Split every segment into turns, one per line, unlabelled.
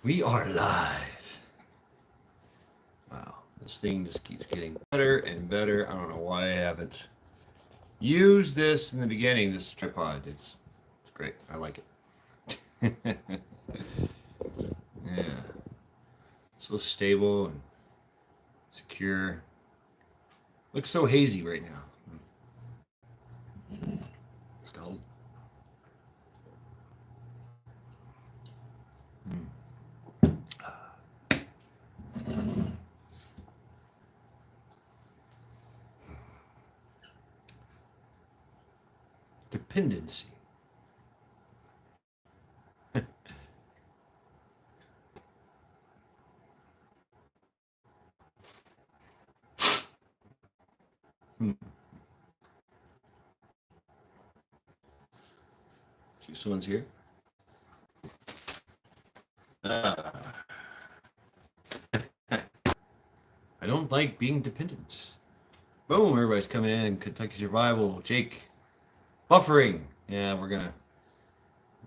We are live. Wow, this thing just keeps getting better and better. I don't know why I haven't used this in the beginning, this tripod. It's great. I like it. Yeah. So stable and secure. Looks so hazy right now. Skull. Dependency. See, someone's here. I don't like being dependent. Boom, everybody's coming in. Kentucky Survival, Jake. Buffering. Yeah, we're gonna.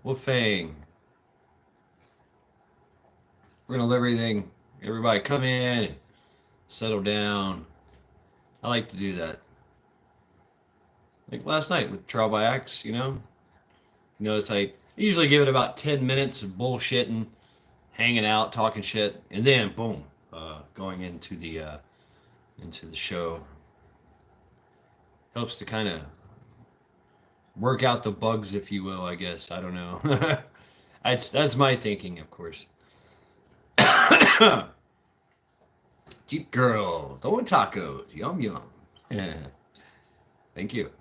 Wolfang. We're gonna let everything. Everybody come in and settle down. I like to do that. Like last night with Trial by Axe, it's like I usually give it about 10 minutes of bullshitting, hanging out, talking shit, and then boom, going into the show. Helps to kind of work out the bugs, if you will. I guess I don't know. That's my thinking, of course. Jeep girl, throwing tacos, yum yum. Yeah. Thank you.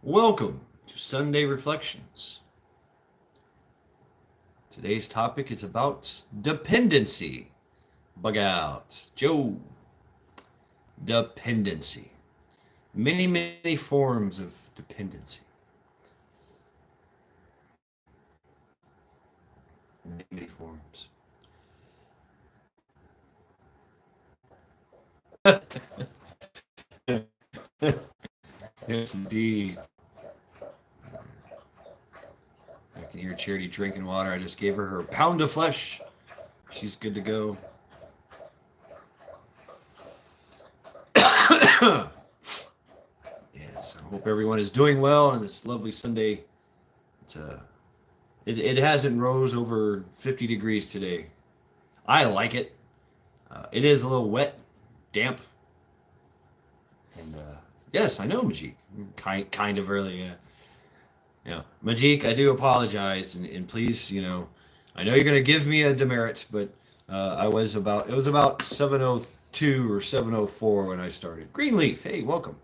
Welcome to Sunday Reflections. Today's topic is about dependency. Bug out. Joe. Dependency. Many, many forms of dependency. Many, many forms. Yes, indeed. I can hear Charity drinking water. I just gave her pound of flesh. She's good to go. Yes, I hope everyone is doing well on this lovely Sunday. It hasn't rose over 50 degrees today. I like it. It is a little wet, damp, and yes, I know, Majik. Kind of early, yeah. Yeah, Majik, I do apologize, and please, I know you're gonna give me a demerit, but it was about 7:02 or 7:04 when I started. Greenleaf, hey, welcome.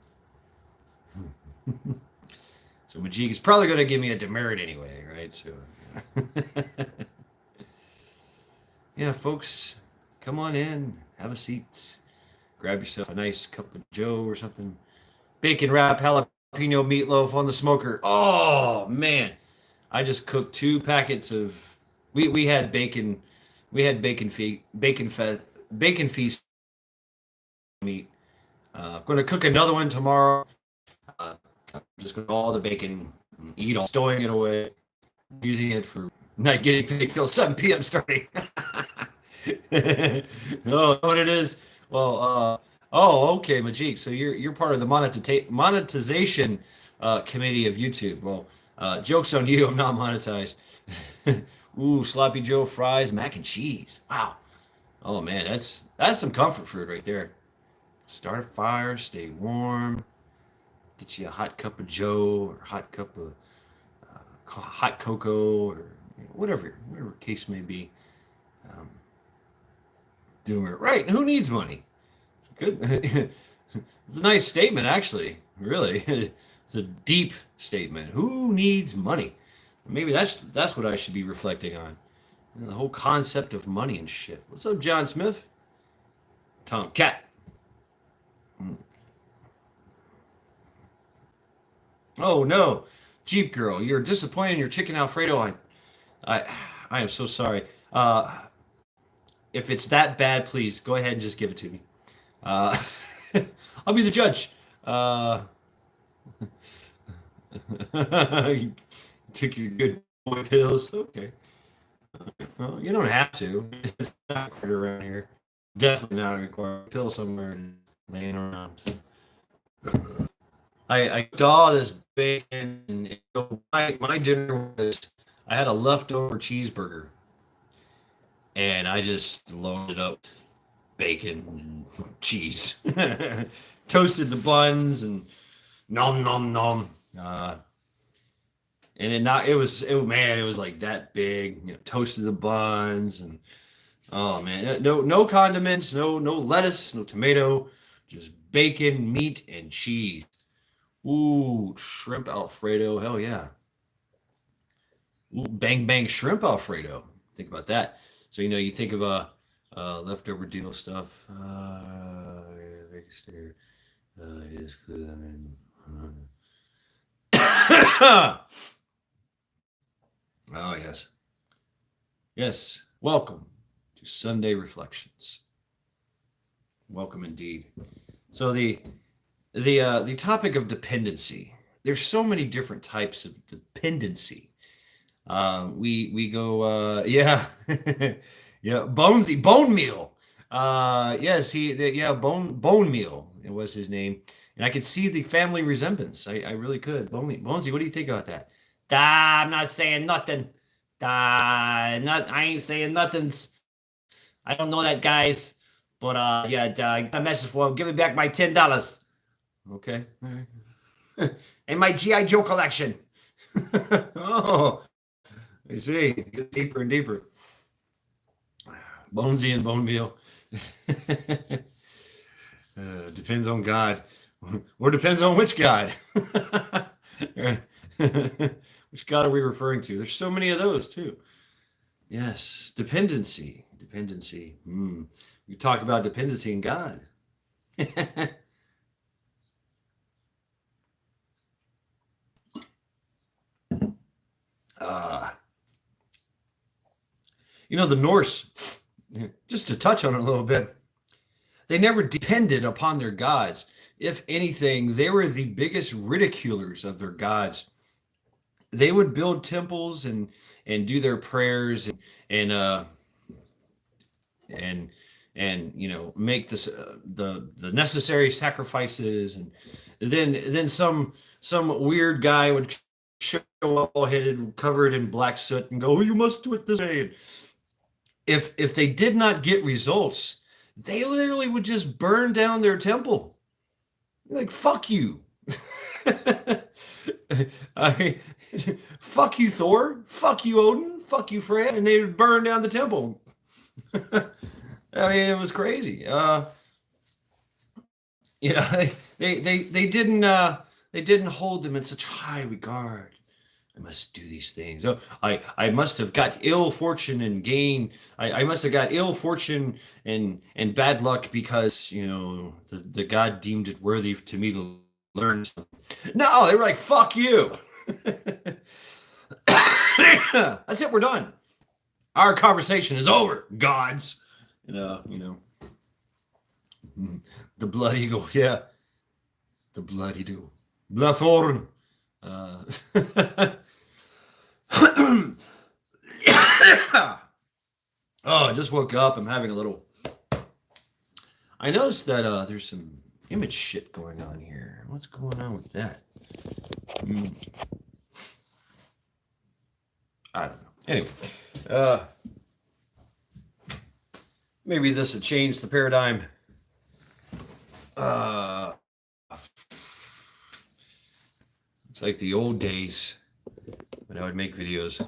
So Majik is probably gonna give me a demerit anyway, right? So, yeah, folks, come on in, have a seat, grab yourself a nice cup of Joe or something. Bacon wrap jalapeno meatloaf on the smoker. Oh man, I just cooked 2 packets of. We had bacon, bacon feast meat. I'm gonna cook another one tomorrow. I'm just gonna all the bacon, eat all, stowing it away, using it for not getting paid till 7 p.m. starting. Oh, what it is? Well, oh, okay, Majik. So you're part of the monetization committee of YouTube. Well, jokes on you. I'm not monetized. Ooh, sloppy Joe fries, mac and cheese. Wow. Oh man, that's some comfort food right there. Start a fire, stay warm. Get you a hot cup of Joe or hot cup of hot cocoa or whatever case may be. Doing it right. Who needs money? It's good. It's a nice statement, actually. Really, it's a deep statement. Who needs money? Maybe that's what I should be reflecting on. The whole concept of money and shit. What's up, John Smith? Tom Cat. Oh no, Jeep girl, you're disappointed in your chicken Alfredo. I, I am so sorry. If it's that bad, please go ahead and just give it to me. Uh, I'll be the judge. You took your good boy pills. Okay. Well, you don't have to. It's not required around here. Definitely not required. Pill somewhere and laying around. I saw this bacon, and so my dinner was I had a leftover cheeseburger, and I just loaded up with bacon and cheese, toasted the buns, and nom nom nom. And it was like that big. Toasted the buns, and oh man, no condiments, no lettuce, no tomato, just bacon, meat, and cheese. Ooh, shrimp Alfredo. Hell yeah. Ooh, bang bang shrimp Alfredo. Think about that. So you think of leftover deal stuff. Is clear. I mean, oh yes, yes. Welcome to Sunday Reflections. Welcome indeed. So the topic of dependency. There's so many different types of dependency. We go yeah yeah Bonesy bone meal. Yes yeah bone meal. It was his name, and I could see the family resemblance. I really could. Bonesy, what do you think about that? I'm not saying nothing. Not I ain't saying nothing. I don't know that guys, but yeah, I got a message for him. Give me back my $10. Okay. All right. And my GI Joe collection. Oh, I see. It gets deeper and deeper. Bonesy and bone meal. Depends on God, or depends on which God. Which God are we referring to? There's so many of those too. Yes, dependency, dependency. We talk about dependency in God. uh, the Norse. Just to touch on it a little bit, they never depended upon their gods. If anything, they were the biggest ridiculers of their gods. They would build temples and do their prayers and and make this the necessary sacrifices, and then some weird guy would show up all headed covered in black soot and go, oh, you must do it this way. If they did not get results, they literally would just burn down their temple. Like, fuck you. I fuck you, Thor. Fuck you, Odin. Fuck you, Freya. And they would burn down the temple. I mean, it was crazy. They didn't hold them in such high regard. I must do these things. Oh, I must have got ill fortune and gain. I must have got ill fortune and bad luck because the God deemed it worthy to me to learn something. No, they were like, fuck you. That's it, we're done. Our conversation is over, gods. The blood eagle, yeah. The blood eagle. Blathorn. Oh, I just woke up. I'm having a little. I noticed that there's some image shit going on here. What's going on with that? I don't know. Anyway, maybe this will change the paradigm. It's like the old days when I would make videos.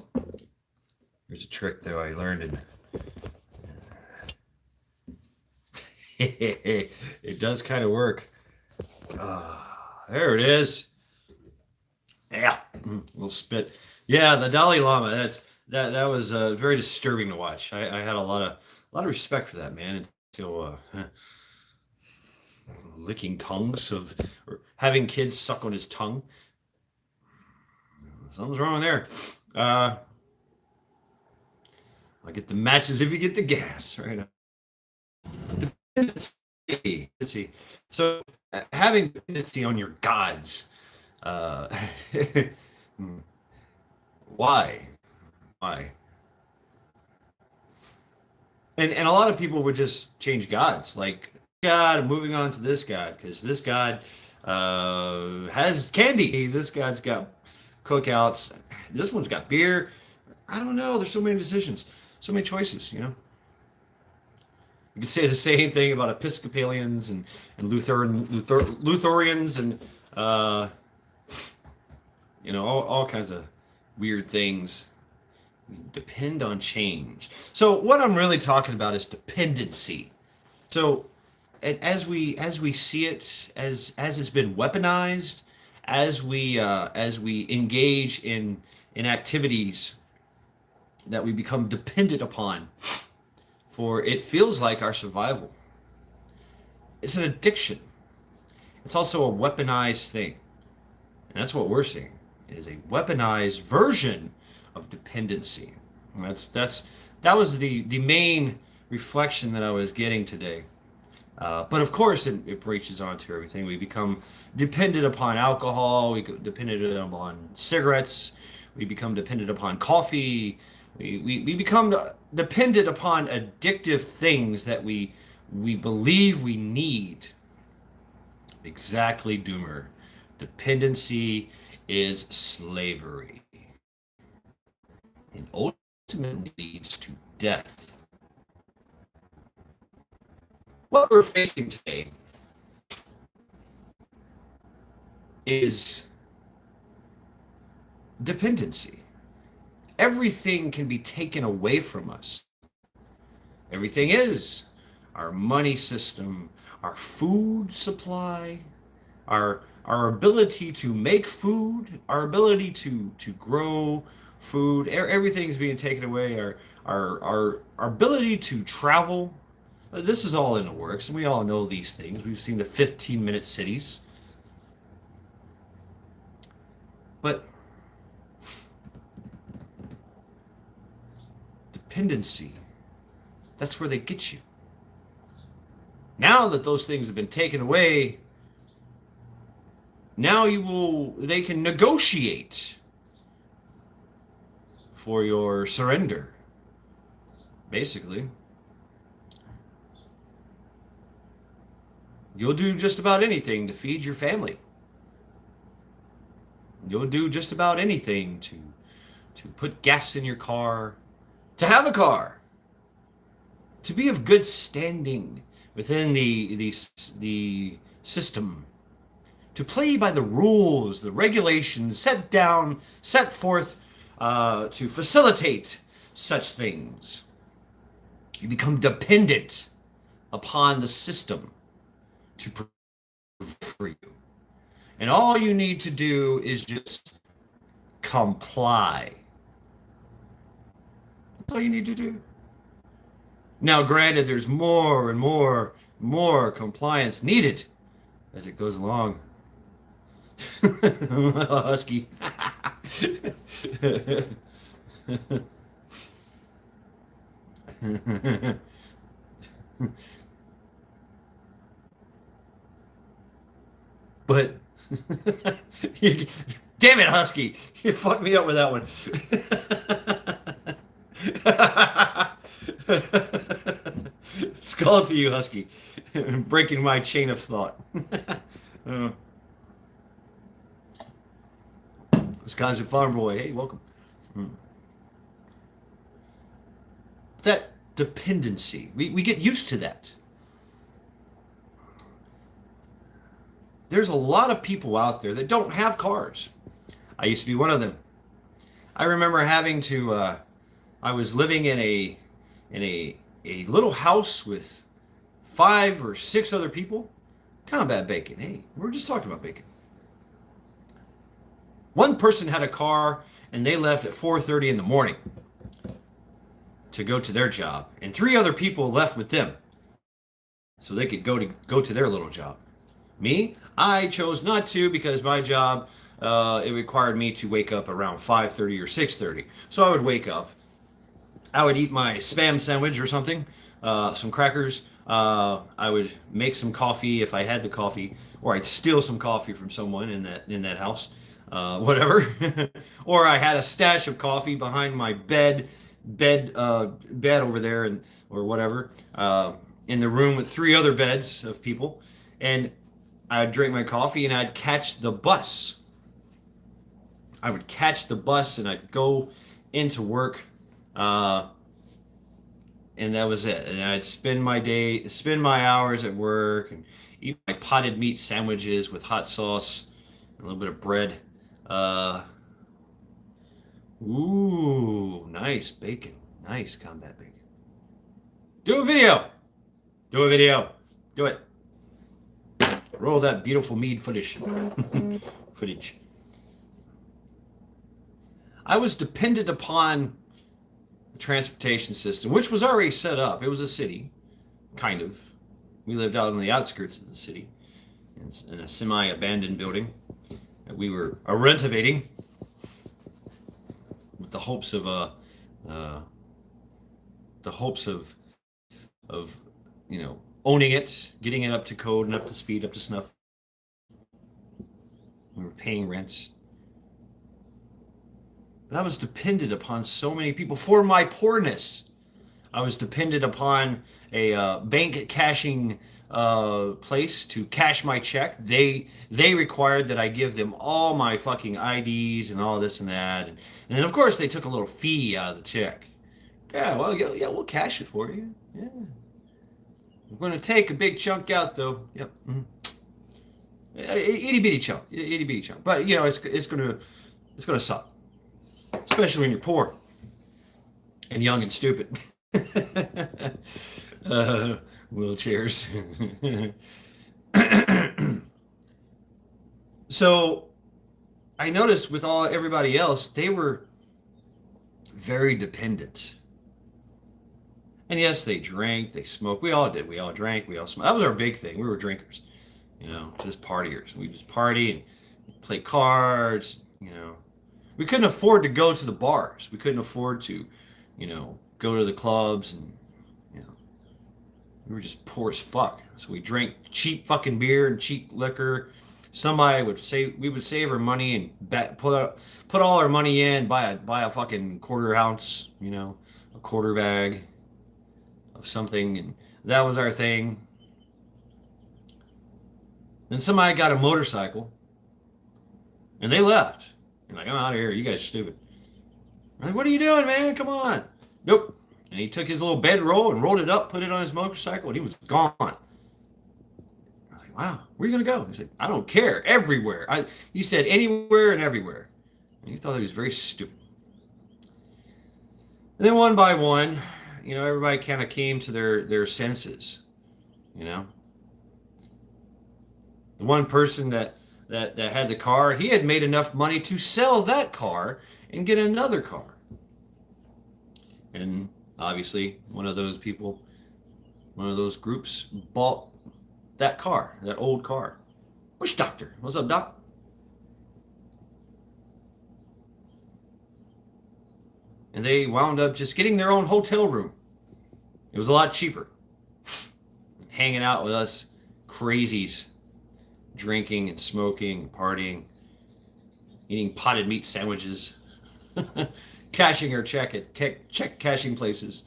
There's a trick though I learned, and it does kind of work. There it is. Yeah, a little spit. Yeah, the Dalai Lama. That was very disturbing to watch. I had a lot of respect for that man until licking tongues or having kids suck on his tongue. Something's wrong there. I get the matches if you get the gas, right? Dependency. So having dependency on your gods. Why? Why? And a lot of people would just change gods, like God, moving on to this god because this god has candy. This god's got cookouts. This one's got beer. I don't know. There's so many decisions, so many choices. You could say the same thing about Episcopalians and Lutherans and uh, all kinds of weird things. Depend on change. So what I'm really talking about is dependency. So as we see it, as it's been weaponized, as we engage in activities that we become dependent upon, for it feels like our survival. It's an addiction. It's also a weaponized thing. And that's what we're seeing, is a weaponized version of dependency. And that was the main reflection that I was getting today. But of course, it breaches onto everything. We become dependent upon alcohol. We dependent upon cigarettes. We become dependent upon coffee. We become dependent upon addictive things that we believe we need. Exactly, Doomer. Dependency is slavery, and ultimately leads to death. What we're facing today is dependency. Everything can be taken away from us. Everything is our money system, our food supply, our ability to make food, our ability to grow food. Everything's being taken away. Our ability to travel. This is all in the works, and we all know these things. We've seen the 15-minute cities. But dependency, that's where they get you. Now that those things have been taken away, now they can negotiate for your surrender, basically. You'll do just about anything to feed your family. You'll do just about anything to put gas in your car, to have a car, to be of good standing within the system, to play by the rules, the regulations set forth to facilitate such things. You become dependent upon the system to provide for you. And all you need to do is just comply. That's all you need to do. Now, granted, there's more and more compliance needed as it goes along. Husky. But damn it, Husky, you fucked me up with that one. Skull to you, Husky, breaking my chain of thought. Wisconsin Farm Boy, hey, welcome. That dependency, we get used to that. There's a lot of people out there that don't have cars. I used to be one of them. I remember having to. I was living in a little house with 5 or 6 other people. Combat bacon. Hey, we were just talking about bacon. One person had a car and they left at 4:30 in the morning to go to their job, and 3 other people left with them so they could go to their little job. Me, I chose not to because my job it required me to wake up around 5:30 or 6:30. So I would wake up, I would eat my Spam sandwich or something, some crackers. I would make some coffee if I had the coffee, or I'd steal some coffee from someone in that house, whatever. Or I had a stash of coffee behind my bed bed over there, and or whatever, in the room with three other beds of people, and I'd drink my coffee and I'd catch the bus. I would catch the bus and I'd go into work, uh, and that was it. And I'd spend my hours at work and eat my potted meat sandwiches with hot sauce, and a little bit of bread. Uh, Ooh, nice bacon. Nice combat bacon. Do a video. Do a video. Do it. Roll that beautiful mead footage. Footage. I was dependent upon the transportation system, which was already set up. It was a city, kind of. We lived out on the outskirts of the city, in a semi-abandoned building that we were renovating with uh, the hopes of owning it, getting it up to code and up to speed, up to snuff. We were paying rent. But I was dependent upon so many people for my poorness. I was dependent upon a bank cashing place to cash my check. They required that I give them all my fucking IDs and all this and that, and then of course they took a little fee out of the check. Yeah, well, yeah, we'll cash it for you. Yeah, we're going to take a big chunk out though. Yep, itty bitty chunk, itty bitty chunk. But it's gonna suck, especially when you're poor and young and stupid. Wheelchairs. So I noticed with everybody else, they were very dependent. And yes, they drank, they smoked. We all did. We all drank, we all smoked. That was our big thing. We were drinkers, just partiers. We just party and play cards. We couldn't afford to go to the bars. We couldn't afford to, go to the clubs, and we were just poor as fuck. So we drank cheap fucking beer and cheap liquor. We would save our money and put all our money in, buy a fucking quarter ounce, a quarter bag of something, and that was our thing. Then somebody got a motorcycle, and they left. You're like, I'm out of here. You guys are stupid. I'm like, what are you doing, man? Come on. Nope. And he took his little bedroll and rolled it up, put it on his motorcycle, and he was gone. I was like, wow, where are you going to go? He said, I don't care. Everywhere. He said anywhere and everywhere. And he thought he was very stupid. And then one by one, everybody kind of came to their senses. The one person that had the car, he had made enough money to sell that car and get another car. And obviously, one of those groups bought that old car. Bush Doctor, what's up, Doc? And they wound up just getting their own hotel room. It was a lot cheaper. Hanging out with us crazies, drinking and smoking and partying, eating potted meat sandwiches, cashing our check at check cashing places.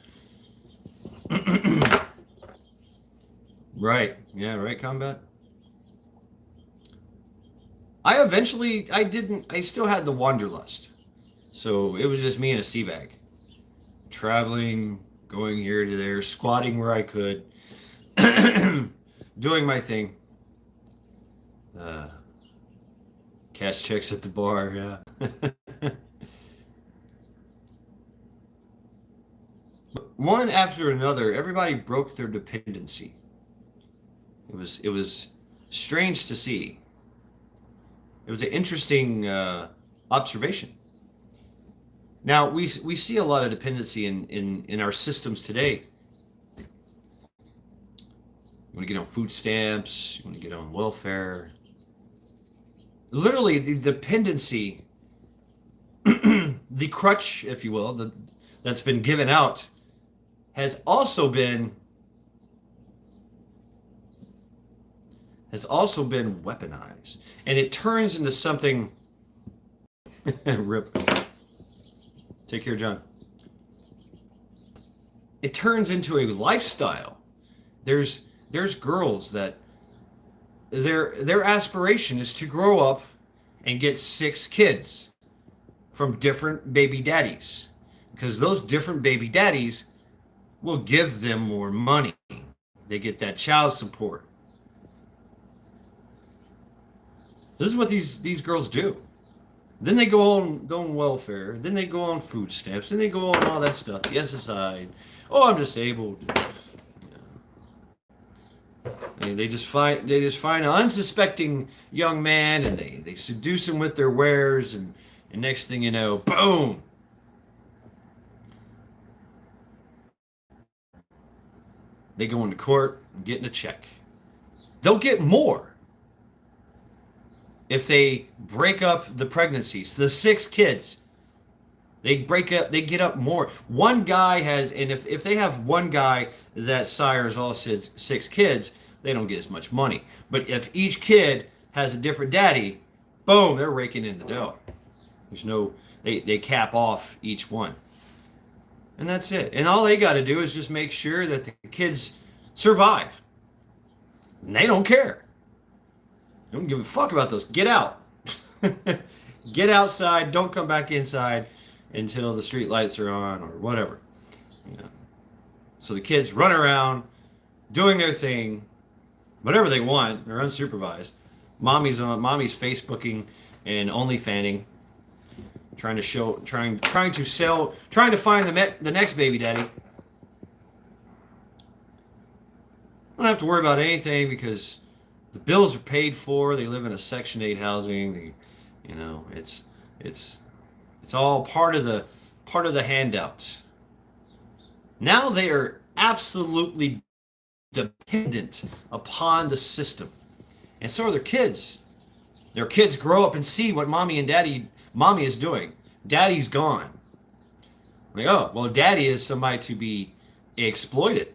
Right. Yeah, right, Combat? I still had the wanderlust. So it was just me and a sea bag. Traveling, going here to there, squatting where I could, doing my thing. Cash checks at the bar, yeah. One after another, everybody broke their dependency. It was strange to see. It was an interesting observation. Now we see a lot of dependency in our systems today. You want to get on food stamps, you want to get on welfare. Literally, the dependency, the crutch, if you will, that's been given out, has also been weaponized, and it turns into something. Rip. Take care, John. it turns into a lifestyle. There's girls that their aspiration is to grow up and get 6 kids from different baby daddies, because those different baby daddies will give them more money. They get that child support. This is what these girls do. Then they go on welfare. Then they go on food stamps. Then they go on all that stuff. The SSI. Oh, I'm disabled. They just find an unsuspecting young man, and they seduce him with their wares, and next thing you know, boom. They go into court and get in a check. They'll get more if they break up the pregnancies. The 6 kids, they get up more. One guy has, and if they have one guy that sires all 6 kids, they don't get as much money. But if each kid has a different daddy, boom, they're raking in the dough. There's no, they cap off each one. And that's it. And all they got to do is just make sure that the kids survive. And they don't care. They don't give a fuck about those. Get out. Get outside. Don't come back inside until the street lights are on or whatever. You know. So the kids run around doing their thing, whatever they want. They're unsupervised. Mommy's Facebooking and OnlyFanning, trying to find the next baby daddy. Don't have to worry about anything because the bills are paid for. They live in a Section 8 housing. It's all part of the handouts. Now they are absolutely dependent upon the system, and so are their kids. Their kids grow up and see what mommy is doing. Daddy's gone. Like, oh, well, daddy is somebody to be exploited.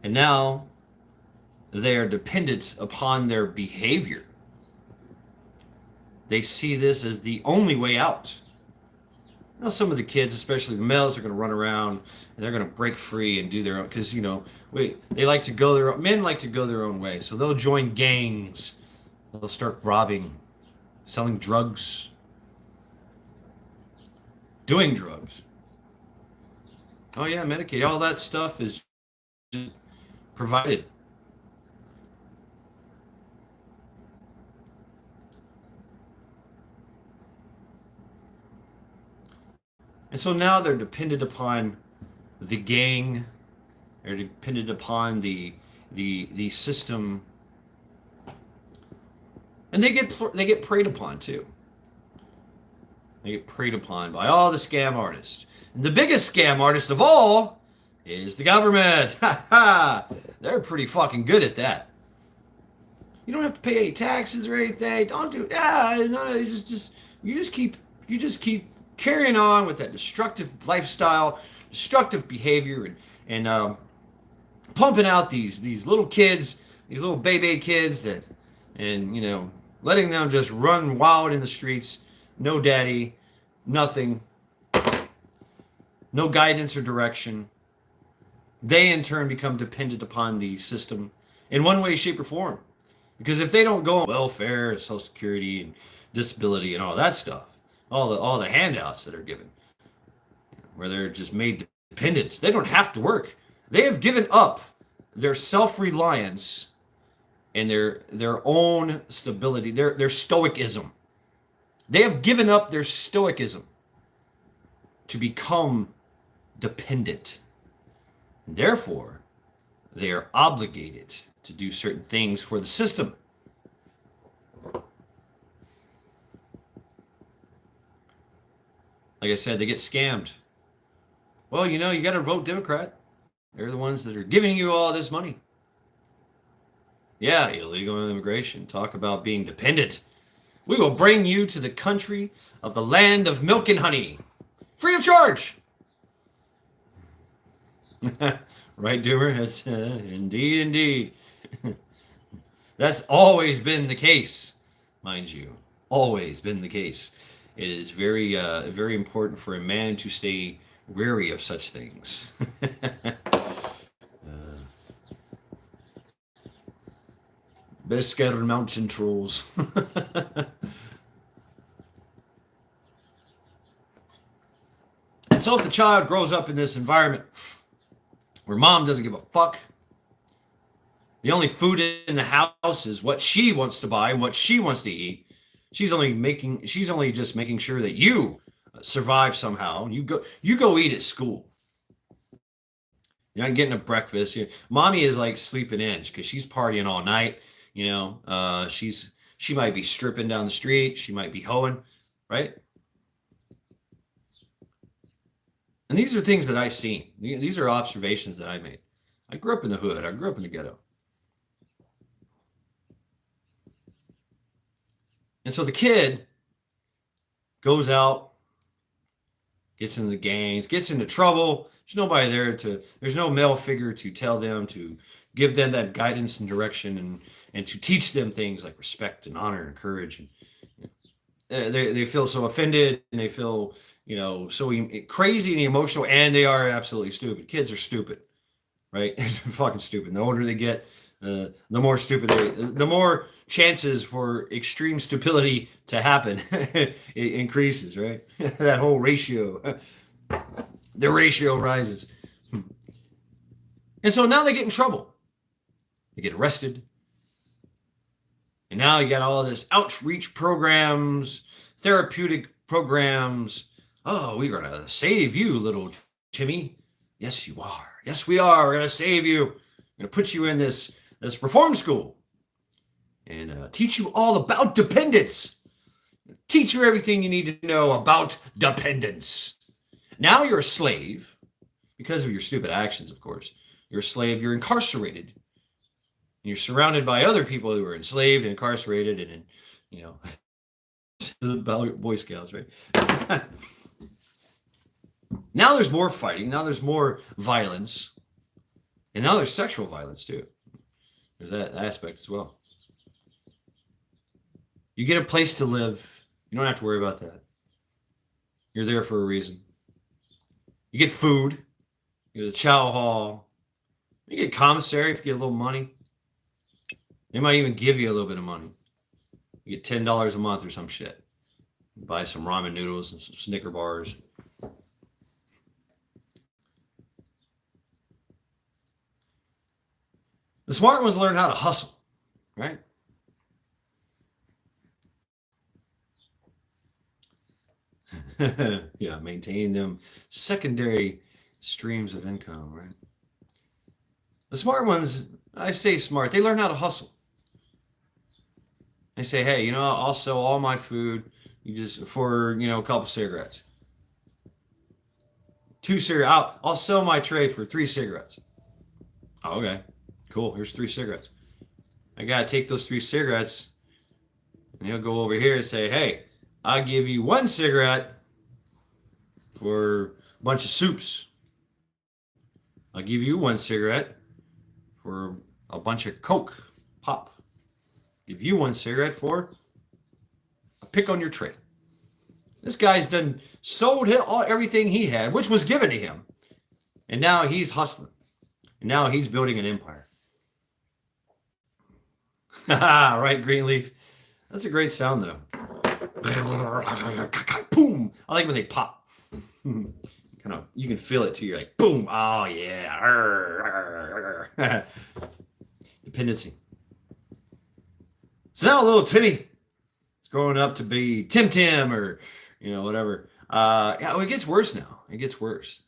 And now they are dependent upon their behavior. They see this as the only way out. Now, some of the kids, especially the males, are going to run around and they're going to break free and do their own, because they like to go their own, men like to go their own way, so they'll join gangs. They'll start robbing, selling drugs, doing drugs. Oh yeah, Medicaid, all that stuff is just provided. And so now they're dependent upon the gang. They're dependent upon the system, and they get preyed upon too. They get preyed upon by all the scam artists. And the biggest scam artist of all is the government. Ha ha! They're pretty fucking good at that. You don't have to pay any taxes or anything. Don't do no. You just keep carrying on with that destructive lifestyle, destructive behavior, and pumping out these little kids, these little baby kids and letting them just run wild in the streets. No daddy, nothing, no guidance or direction. They in turn become dependent upon the system in one way, shape, or form. Because if they don't go on welfare and Social Security and disability and all that stuff, all the handouts that are given, where they're just made dependents, they don't have to work. They have given up their self-reliance and their own stability, their stoicism. They have given up their stoicism to become dependent. And therefore, they are obligated to do certain things for the system. Like I said, they get scammed. Well, you got to vote Democrat. They're the ones that are giving you all this money. Yeah, illegal immigration. Talk about being dependent. We will bring you to the country of the land of milk and honey. Free of charge. Right, Doomer? That's indeed. That's always been the case, mind you. Always been the case. It is very important for a man to stay wary of such things. Best scared mountain trolls. And so if the child grows up in this environment where mom doesn't give a fuck, the only food in the house is what she wants to buy and what she wants to eat. She's only just making sure that you survive somehow. You go eat at school. You're not getting a breakfast. Mommy is like sleeping in because she's partying all night. She might be stripping down the street. She might be hoeing, right? And these are things that I've seen. These are observations that I made. I grew up in the hood. I grew up in the ghetto. And so the kid goes out, gets into the gangs, gets into trouble. There's no male figure to tell them, to give them that guidance and direction, and to teach them things like respect and honor and courage. And they feel so offended, and they feel, so crazy and emotional, and they are absolutely stupid. Kids are stupid, right? They're fucking stupid. The older they get, the more stupid the more chances for extreme stupidity to happen it increases, right? That whole ratio, the ratio rises. And so now they get in trouble. They get arrested. And now you got all this outreach programs, therapeutic programs. Oh, we're going to save you, little Timmy. Yes, you are. Yes, we are. We're going to save you. We're going to put you in this reform school and teach you all about dependence. Teach you everything you need to know about dependence. Now you're a slave because of your stupid actions, of course. You're a slave. You're incarcerated. You're surrounded by other people who are enslaved and incarcerated, and the Boy Scouts, right? Now there's more fighting. Now there's more violence. And now there's sexual violence, too. There's that aspect as well. You get a place to live. You don't have to worry about that. You're there for a reason. You get food. You get a chow hall. You get commissary if you get a little money. They might even give you a little bit of money. You get $10 a month or some shit. Buy some ramen noodles and some Snicker bars. The smart ones learn how to hustle, right? Yeah, maintain them secondary streams of income, right? The smart ones, I say smart, they learn how to hustle. They say, hey, I'll sell all my food for, a couple cigarettes. 2 cigarettes. I'll sell my tray for 3 cigarettes. Oh, okay, cool. Here's 3 cigarettes. I got to take those 3 cigarettes, and he'll go over here and say, hey, I'll give you 1 cigarette for a bunch of soups. I'll give you 1 cigarette for a bunch of Coke, pop. Give you 1 cigarette for a pick on your tray. This guy's done sold everything he had, which was given to him. And now he's hustling. And now he's building an empire. Right, Greenleaf? That's a great sound, though. Boom! I like when they pop. You can feel it too. You're like, boom! Oh yeah! Dependency. So now little Timmy is growing up to be Tim Tim or whatever. It gets worse now. It gets worse.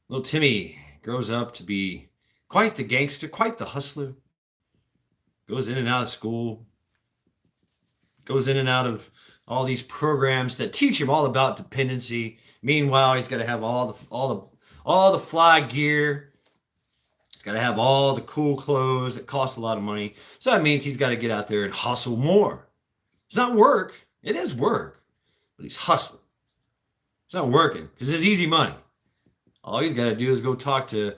Little Timmy grows up to be quite the gangster, quite the hustler. Goes in and out of school. Goes in and out of all these programs that teach him all about dependency. Meanwhile, he's got to have all the fly gear. He's got to have all the cool clothes that cost a lot of money. So that means he's got to get out there and hustle more. It's not work. It is work, but he's hustling. It's not working because it's easy money. All he's got to do is go talk to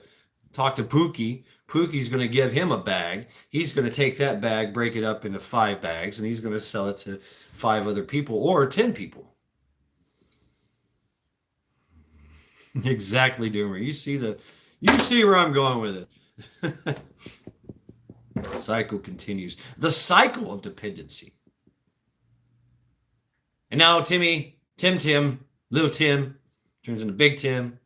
Pookie. Pookie's going to give him a bag. He's going to take that bag, break it up into 5 bags, and he's going to sell it to 5 other people or 10 people. Exactly, Doomer. You see where I'm going with it. The cycle continues. The cycle of dependency. And now Tim, little Tim, turns into Big Tim.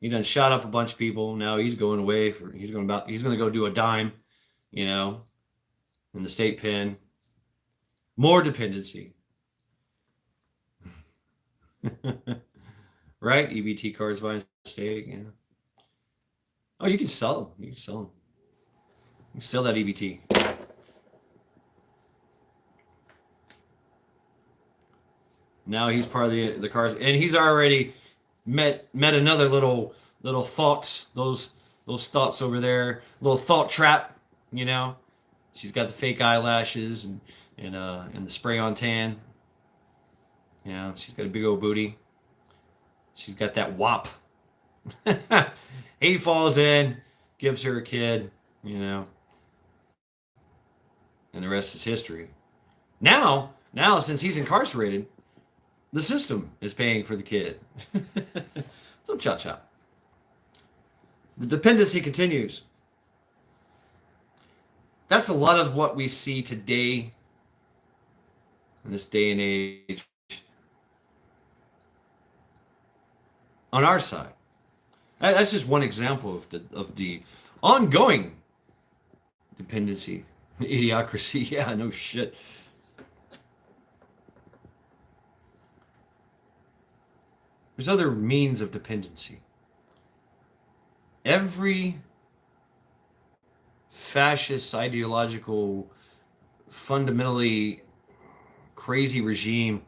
He done shot up a bunch of people. Now he's going away he's going to go do a dime, you know, in the state pen. More dependency. Right? EBT cards by mistake. Yeah. Oh, you can sell them. You can sell them. You can sell that EBT. Now he's part of the cars, and he's already met another little thoughts. Those thoughts over there, little thought trap. You know, she's got the fake eyelashes and the spray on tan. You know, she's got a big old booty. She's got that wop. He falls in, gives her a kid. You know, and the rest is history. Now since he's incarcerated, the system is paying for the kid. What's up, Cha Cha? The dependency continues. That's a lot of what we see today in this day and age on our side. That's just one example of the ongoing dependency, idiocracy. Yeah, no shit. There's other means of dependency. Every fascist, ideological, fundamentally crazy regime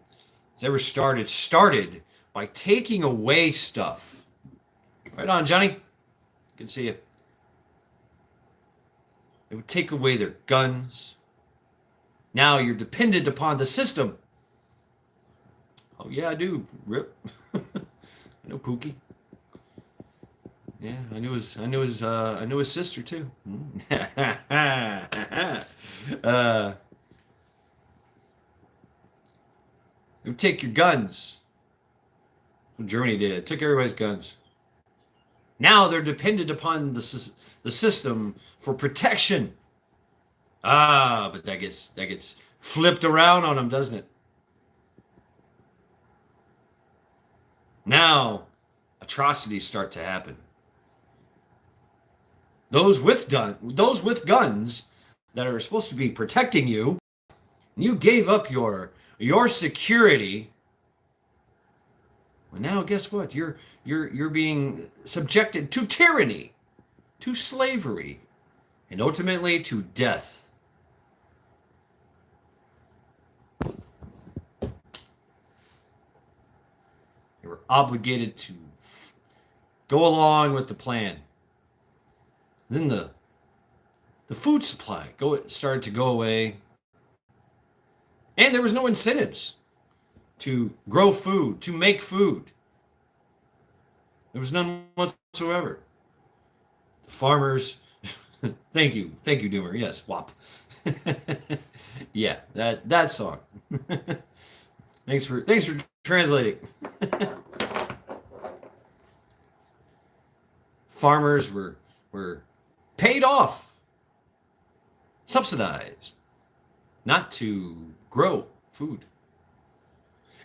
that's ever started by taking away stuff. Right on, Johnny. Good to see you. It would take away their guns. Now you're dependent upon the system. Oh yeah, I do, Rip. I know Pookie. Yeah, I knew his sister too. It would take your guns. That's what Germany did. It took everybody's guns. Now they're dependent upon the system for protection. But that gets flipped around on them, doesn't it? Now atrocities start to happen. Those with guns that are supposed to be protecting you, you gave up your security. Well, now guess what? You're being subjected to tyranny, to slavery, and ultimately to death. You were obligated to go along with the plan. Then the food supply started to go away, and there was no incentives to grow food, to make food. There was none whatsoever. The farmers, thank you, Doomer. Yes, WAP. Yeah, that song. Thanks for translating. Farmers were paid off, subsidized, not to grow food.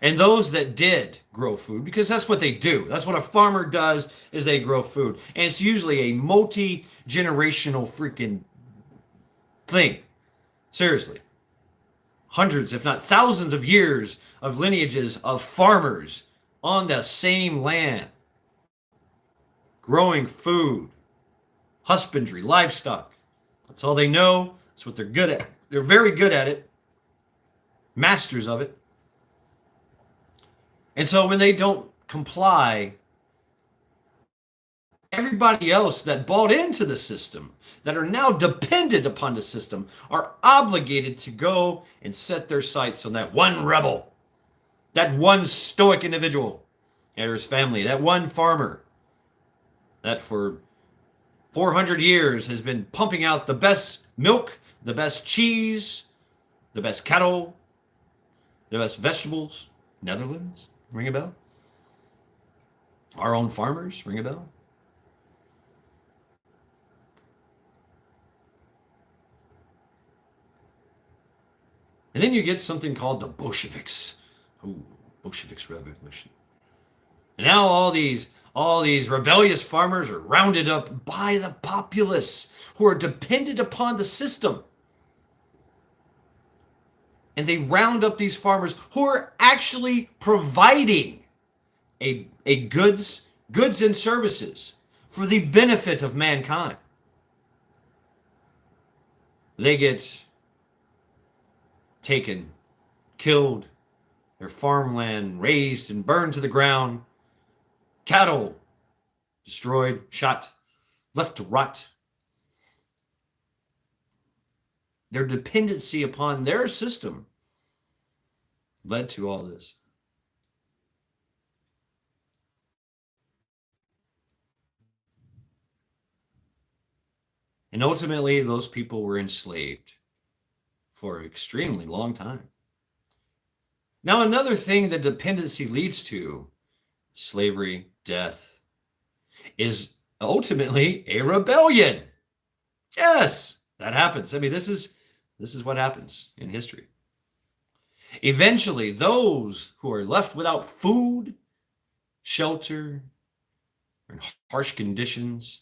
And those that did grow food, because that's what they do. That's what a farmer does, is they grow food. And it's usually a multi-generational freaking thing. Seriously. Hundreds, if not thousands of years of lineages of farmers on the same land. Growing food, husbandry, livestock. That's all they know. That's what they're good at. They're very good at it. Masters of it. And so when they don't comply, everybody else that bought into the system, that are now dependent upon the system, are obligated to go and set their sights on that one rebel, that one stoic individual and his family, that one farmer that for 400 years has been pumping out the best milk, the best cheese, the best cattle, the best vegetables. Netherlands? Ring a bell? Our own farmers, ring a bell? And then you get something called the Bolsheviks. Ooh, Bolsheviks revolution. And now all these rebellious farmers are rounded up by the populace who are dependent upon the system. And they round up these farmers who are actually providing a goods and services for the benefit of mankind. They get taken, killed, their farmland razed and burned to the ground, cattle destroyed, shot, left to rot. Their dependency upon their system led to all this. And ultimately, those people were enslaved for an extremely long time. Now, another thing that dependency leads to, slavery, death, is ultimately a rebellion. Yes, that happens. I mean, this is what happens in history. Eventually, those who are left without food, shelter, and harsh conditions,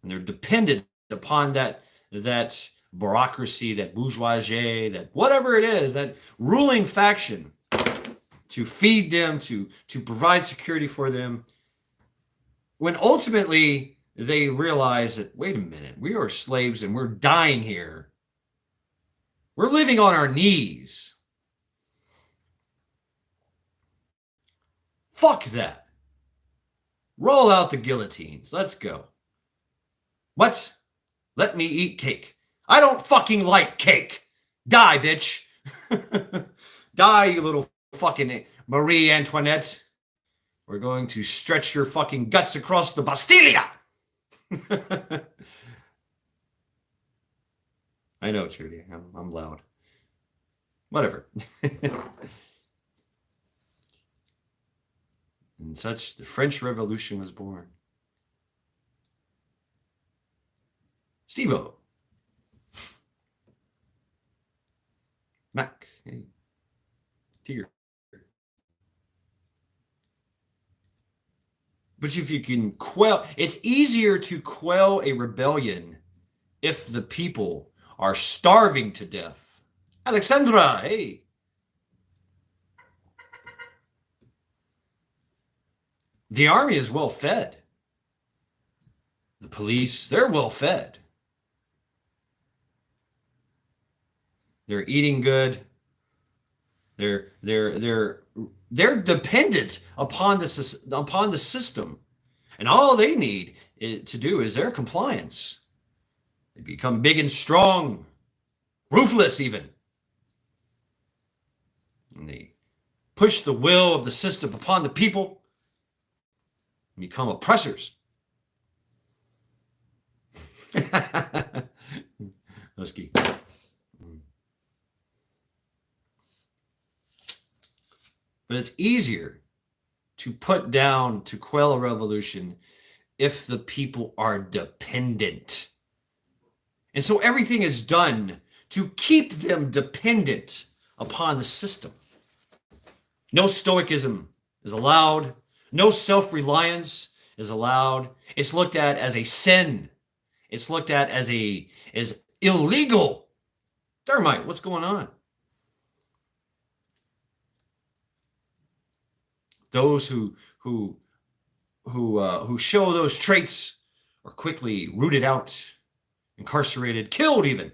and they're dependent upon that bureaucracy, that bourgeoisie, that whatever it is, that ruling faction to feed them, to provide security for them. When ultimately they realize that, wait a minute, we are slaves and we're dying here. We're living on our knees. Fuck that. Roll out the guillotines. Let's go. What? Let me eat cake. I don't fucking like cake. Die, bitch. Die, you little fucking Marie Antoinette. We're going to stretch your fucking guts across the Bastille. I know, Trudy. I'm loud. Whatever. And such, the French Revolution was born. Steve-O. Mac. Hey. Tigger. But if you can quell, it's easier to quell a rebellion if the people are starving to death. Alexandra, hey. The army is well fed. The police, they're well fed. They're eating good. They're dependent upon the system, and all they need to do is their compliance. They become big and strong, ruthless even, and they push the will of the system upon the people and become oppressors. Husky. But it's easier to put down, to quell a revolution if the people are dependent. And so everything is done to keep them dependent upon the system. No stoicism is allowed. No self-reliance is allowed. It's looked at as a sin. It's looked at as illegal. Thermite, what's going on? Those who show those traits are quickly rooted out, incarcerated, killed even.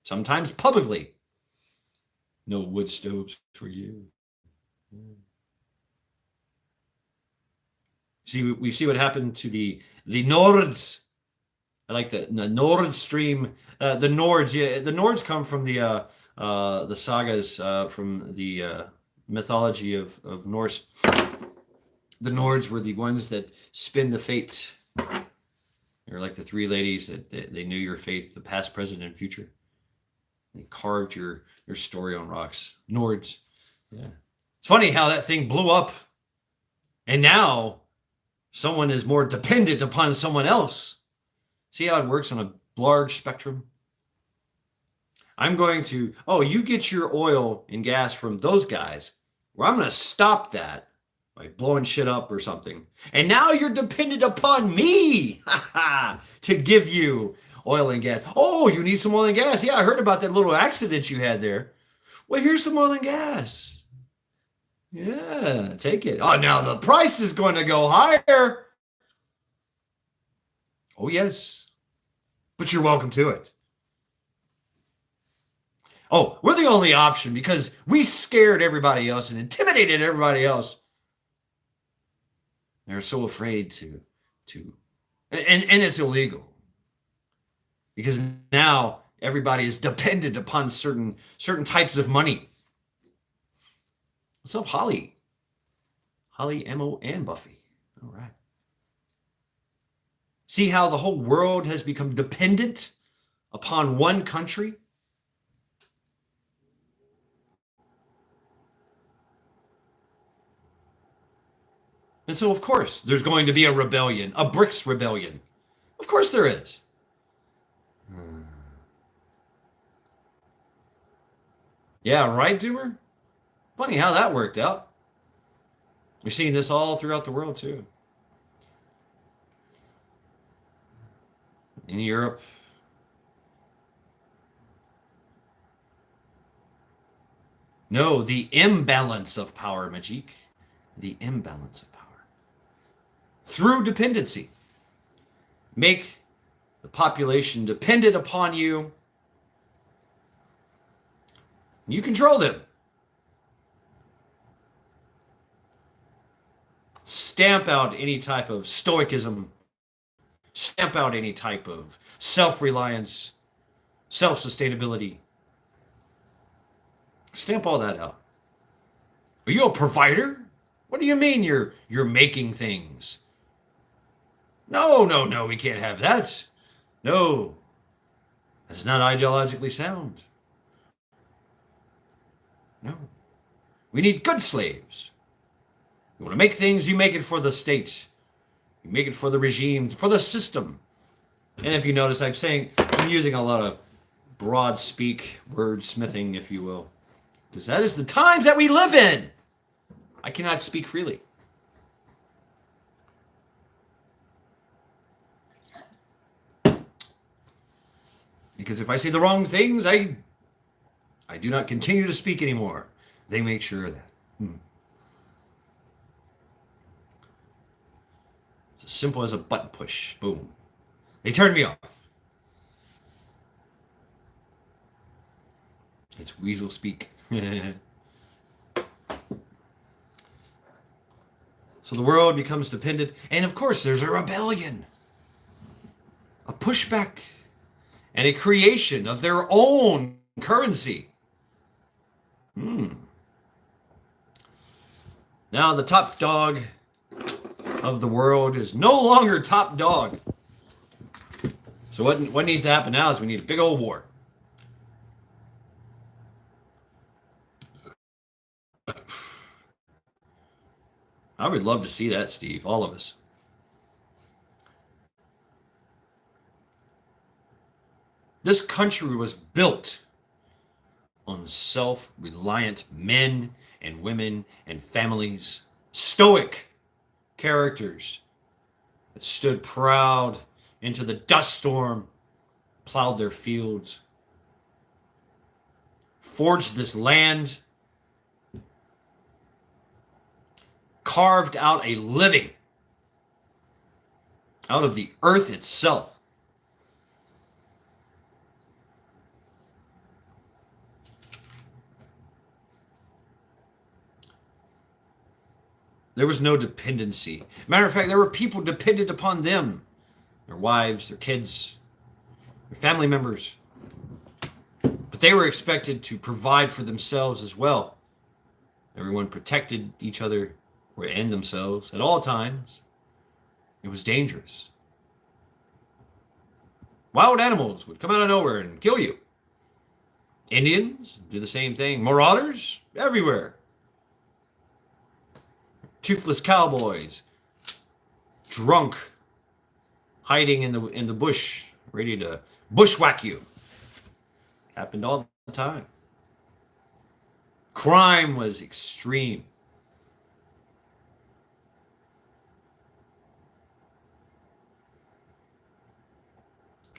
Sometimes publicly. No wood stoves for you. We see what happened to the Nords. I like the Nord Stream. The Nords, yeah, the Nords come from the sagas from the mythology of Norse. The Nords were the ones that spin the fate. They're like the three ladies that they knew your fate, the past, present, and future. They carved your story on rocks. Nords, yeah. It's funny how that thing blew up, and now someone is more dependent upon someone else. See how it works on a large spectrum? I'm going to, oh, you get your oil and gas from those guys, where I'm going to stop that by blowing shit up or something. And now you're dependent upon me to give you oil and gas. Oh, you need some oil and gas. Yeah, I heard about that little accident you had there. Well, here's some oil and gas. Yeah, take it. Oh, now the price is going to go higher. Oh, yes. But you're welcome to it. Oh, we're the only option because we scared everybody else and intimidated everybody else. They're so afraid to, and it's illegal because now everybody is dependent upon certain types of money. What's up, Holly? Holly, Emo, and Buffy. All right. See how the whole world has become dependent upon one country? And so, of course, there's going to be a rebellion, a BRICS rebellion. Of course there is. Yeah, right, Doomer? Funny how that worked out. We're seeing this all throughout the world, too. In Europe. No, the imbalance of power, Majik. The imbalance of power. Through dependency. Make the population dependent upon you. You control them. Stamp out any type of stoicism. Stamp out any type of self-reliance, self-sustainability. Stamp all that out. Are you a provider? What do you mean you're making things? No, we can't have that. No. That's not ideologically sound. No. We need good slaves. You want to make things, you make it for the state. You make it for the regime, for the system. And if you notice, I'm using a lot of broad speak, wordsmithing, if you will. Because that is the times that we live in. I cannot speak freely. Because if I say the wrong things, I do not continue to speak anymore. They make sure of that. It's as simple as a button push. Boom. They turned me off. It's weasel speak. So the world becomes dependent. And of course, there's a rebellion, a pushback, and a creation of their own currency. Now the top dog of the world is no longer top dog. So what needs to happen now is we need a big old war. I would love to see that, Steve. All of us. This country was built on self-reliant men and women and families, stoic characters that stood proud into the dust storm, plowed their fields, forged this land, carved out a living out of the earth itself. There was no dependency. Matter of fact, there were people dependent upon them, their wives, their kids, their family members. But they were expected to provide for themselves as well. Everyone protected each other and themselves at all times. It was dangerous. Wild animals would come out of nowhere and kill you. Indians do the same thing. Marauders everywhere. toothless cowboys, drunk, hiding in the bush, ready to bushwhack you. Happened all the time. Crime was extreme.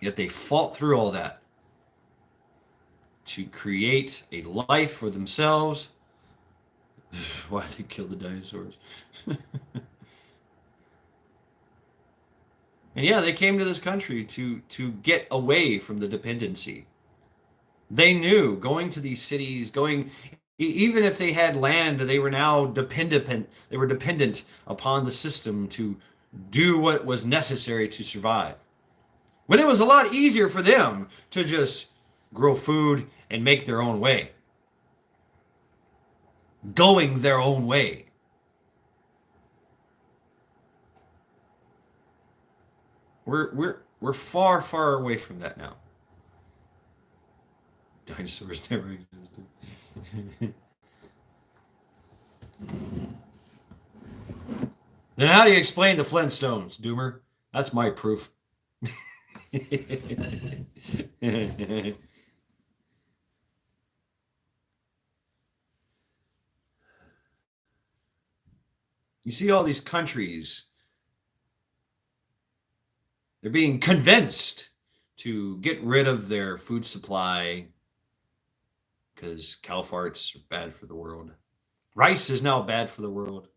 Yet they fought through all that to create a life for themselves. Why did they kill the dinosaurs? And yeah, they came to this country to get away from the dependency. They knew going to these cities, even if they had land, they were now dependent. They were dependent upon the system to do what was necessary to survive. When it was a lot easier for them to just grow food and make their own way, going their own way. We're far, far away from that now. Dinosaurs never existed. Then how do you explain the Flintstones, Doomer? That's my proof. You see all these countries, they're being convinced to get rid of their food supply because cow farts are bad for the world. Rice is now bad for the world.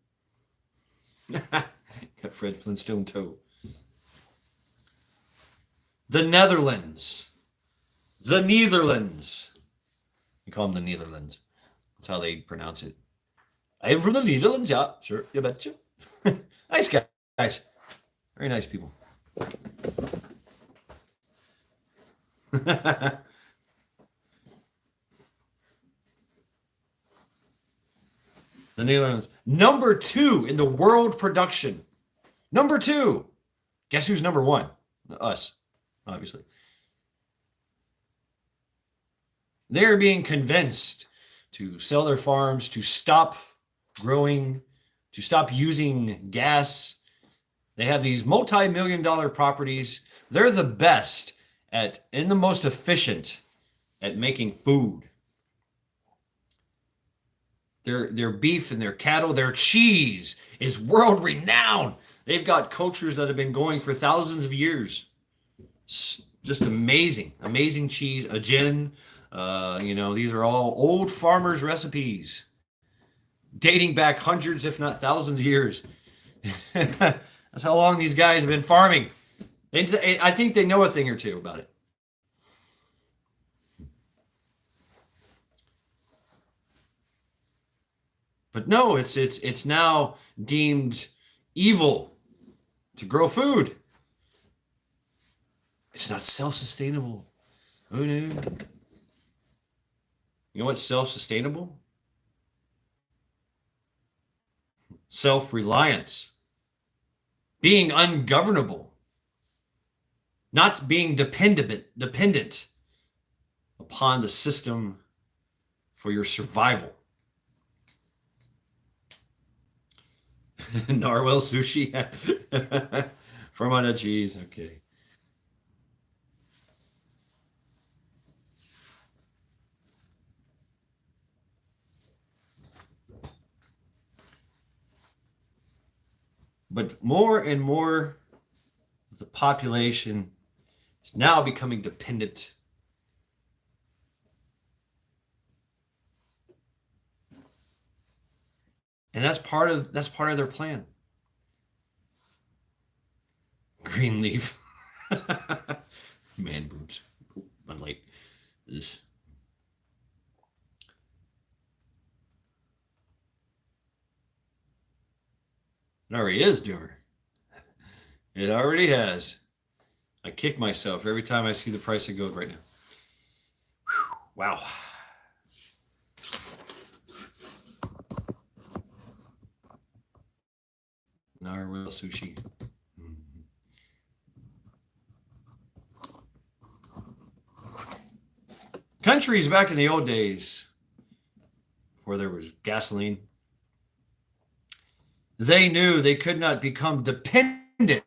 Got Fred Flintstone toe. The Netherlands. The Netherlands. We call them the Netherlands. That's how they pronounce it. I am from the Netherlands, yeah, sure, you betcha. Nice guys. Very nice people. The Netherlands. Number 2 in the world production. Number 2. Guess who's number 1? Us, obviously. They're being convinced to sell their farms, to stop growing, to stop using gas. They have these multi-million-dollar properties. They're the best and the most efficient at making food. Their beef and their cattle, their cheese is world renowned. They've got cultures that have been going for thousands of years. Just amazing, amazing cheese. A gin, these are all old farmers' recipes, dating back hundreds, if not thousands of years. That's how long these guys have been farming. I think they know a thing or two about it. But no, it's now deemed evil to grow food. It's not self-sustainable. Oh no. You know what's self-sustainable? Self-reliance. Being ungovernable. Not being dependent upon the system for your survival. Narwhal sushi from on a cheese. Okay. But more and more of the population is now becoming dependent. And that's part of their plan. Green leaf. Man boots. I'm like this. It already is, Doomer. It already has. I kick myself every time I see the price of gold right now. Whew, wow. Narwhal sushi. Countries back in the old days, before there was gasoline, They knew they could not become dependent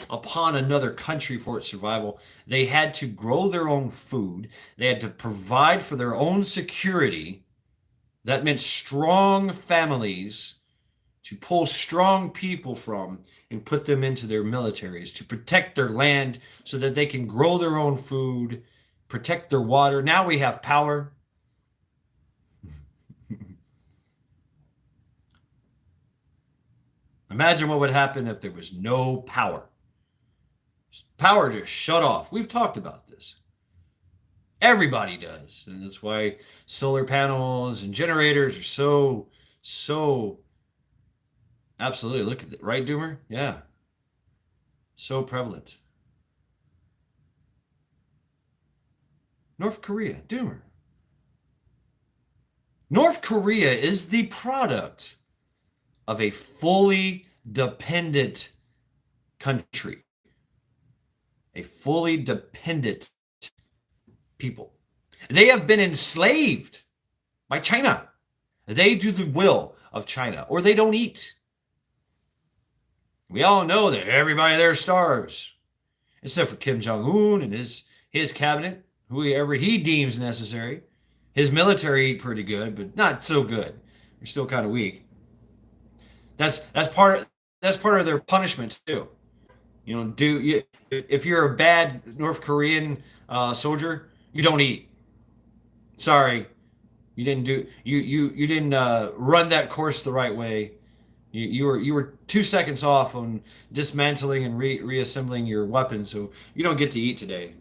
upon another country for its survival. They had to grow their own food. They had to provide for their own security. That meant strong families to pull strong people from and put them into their militaries to protect their land so that they can grow their own food, protect their water. Now we have power. Imagine what would happen if there was no power. Power just shut off. We've talked about this. Everybody does. And that's why solar panels and generators are so absolutely. Look at that, right, Doomer? Yeah. So prevalent. North Korea, Doomer. North Korea is the product of a fully dependent country, a fully dependent people. They have been enslaved by China. They do the will of China, or they don't eat. We all know that everybody there starves, except for Kim Jong-un and his cabinet, whoever he deems necessary. His military eat pretty good, but not so good. They're still kind of weak. That's part of their punishments too. You know, if you're a bad North Korean soldier, you don't eat. Sorry, you didn't run that course the right way. You were 2 seconds off on dismantling and reassembling your weapons, so you don't get to eat today.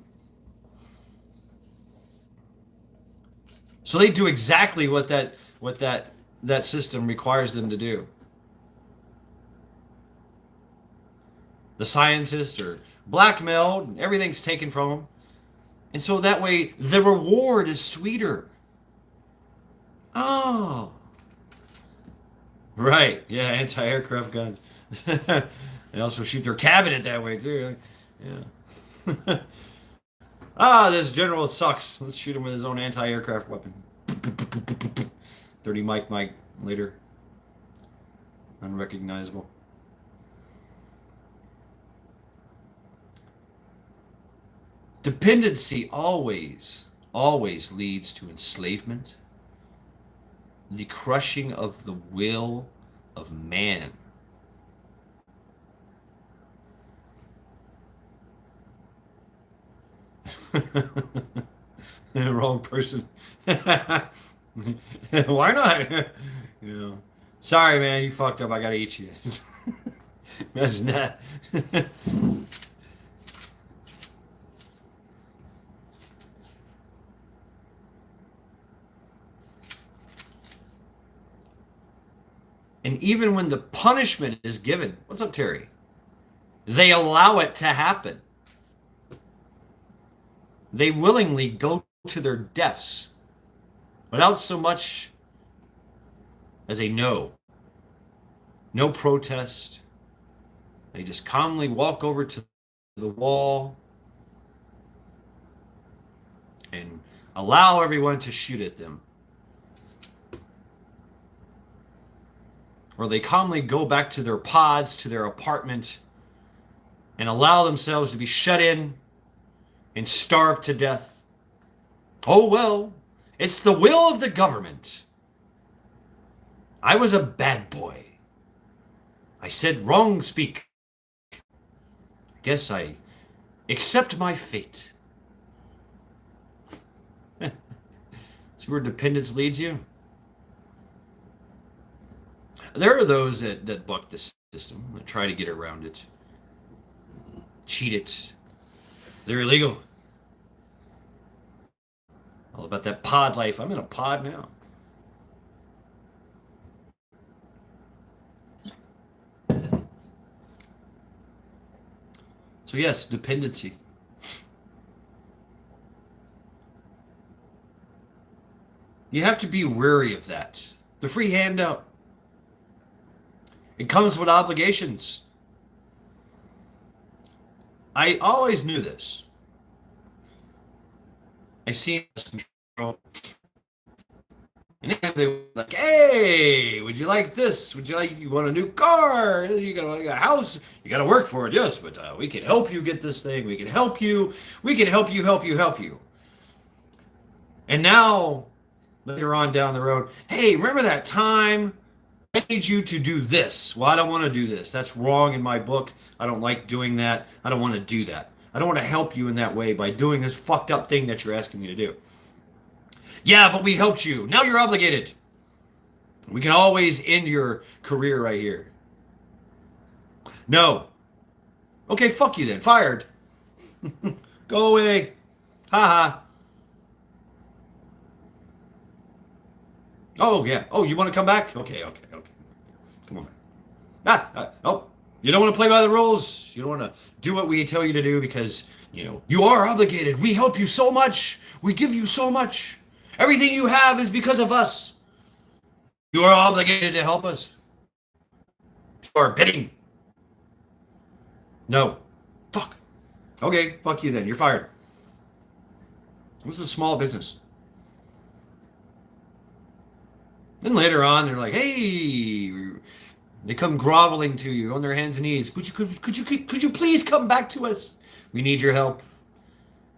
So they do exactly what that system requires them to do. The scientists are blackmailed, and everything's taken from them, and so that way the reward is sweeter. Oh, right, yeah, anti-aircraft guns. They also shoot their cabinet that way too. Yeah. This general sucks. Let's shoot him with his own anti-aircraft weapon. 30 Mike later. Unrecognizable. Dependency always leads to enslavement, the crushing of the will of man. Wrong person. Why not? You know, sorry, man, you fucked up. I gotta eat you. Imagine that. And even when the punishment is given, what's up, Terry? They allow it to happen. They willingly go to their deaths without so much as a no. No protest. They just calmly walk over to the wall and allow everyone to shoot at them. Or they calmly go back to their pods, to their apartment, and allow themselves to be shut in and starve to death. Oh well, it's the will of the government. I was a bad boy. I said wrong speak. Guess I accept my fate. See where dependence leads you? There are those that buck the system, that try to get around it, cheat it. They're illegal. All about that pod life. I'm in a pod now. So yes, dependency. You have to be wary of that. The free handout. It comes with obligations. I always knew this. I see control. And if they were like, hey, would you like this? You want a new car? You got a house? You got to work for it, yes, but we can help you get this thing. We can help you. We can help you, help you, help you. And now, later on down the road, hey, remember that time I need you to do this? Well, I don't want to do this. That's wrong in my book. I don't like doing that. I don't want to do that. I don't want to help you in that way by doing this fucked up thing that you're asking me to do. Yeah, but we helped you. Now you're obligated. We can always end your career right here. No. Okay, fuck you then. Fired. Go away. Ha ha. Oh, yeah. Oh, you want to come back? Okay. Come on back. Oh, you don't want to play by the rules. You don't want to do what we tell you to do because, you are obligated. We help you so much. We give you so much. Everything you have is because of us. You are obligated to help us. To our bidding. No. Fuck. Okay, fuck you then. You're fired. It was a small business. Then later on, they're like, hey, they come groveling to you on their hands and knees. Could you please come back to us? We need your help.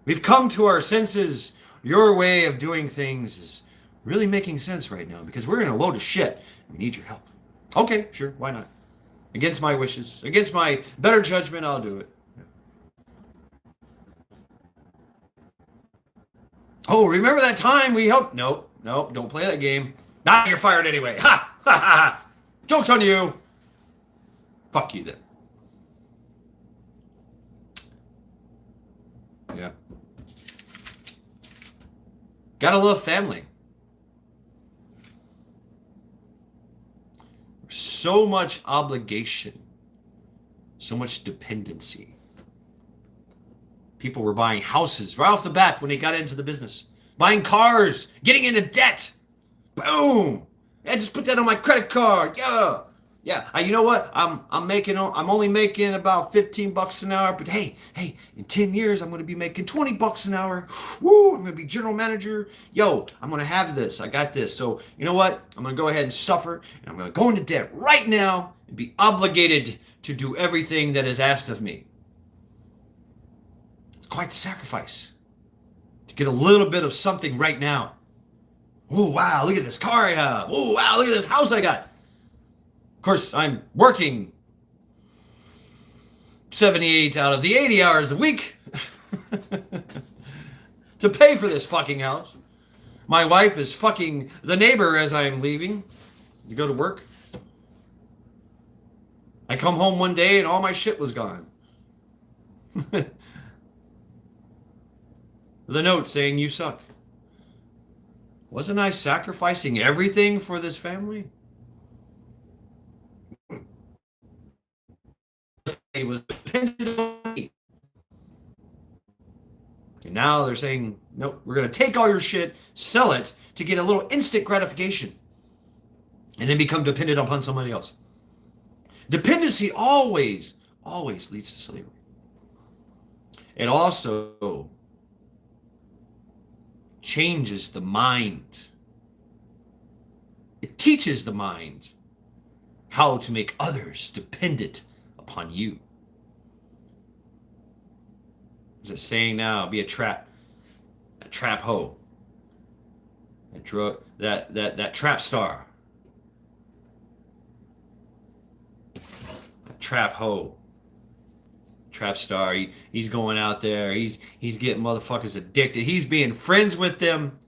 We've come to our senses. Your way of doing things is really making sense right now because we're in a load of shit. We need your help. Okay, sure, why not? Against my wishes, against my better judgment, I'll do it. Oh, remember that time we helped? Nope, don't play that game. Now you're fired anyway. Ha! Ha ha ha! Joke's on you! Fuck you then. Yeah. Gotta love family. So much obligation. So much dependency. People were buying houses right off the bat when they got into the business. Buying cars. Getting into debt. Boom! I just put that on my credit card. Yeah. You know what? I'm only making about $15 an hour, but hey, in 10 years I'm gonna be making $20 an hour. Woo! I'm gonna be general manager. Yo, I'm gonna have this. I got this. So you know what? I'm gonna go ahead and suffer, and I'm gonna go into debt right now and be obligated to do everything that is asked of me. It's quite the sacrifice to get a little bit of something right now. Oh, wow, look at this car I have. Oh, wow, look at this house I got. Of course, I'm working 78 out of the 80 hours a week to pay for this fucking house. My wife is fucking the neighbor as I'm leaving to go to work. I come home one day and all my shit was gone. The note saying you suck. Wasn't I sacrificing everything for this family? It was dependent on me. And now they're saying, nope, we're going to take all your shit, sell it to get a little instant gratification, and then become dependent upon somebody else. Dependency always leads to slavery. It also changes the mind. It teaches the mind how to make others dependent upon you. There's a saying now, be a trap hoe. That trap star. A trap hoe. Trap star. He's going out there. He's getting motherfuckers addicted. He's being friends with them.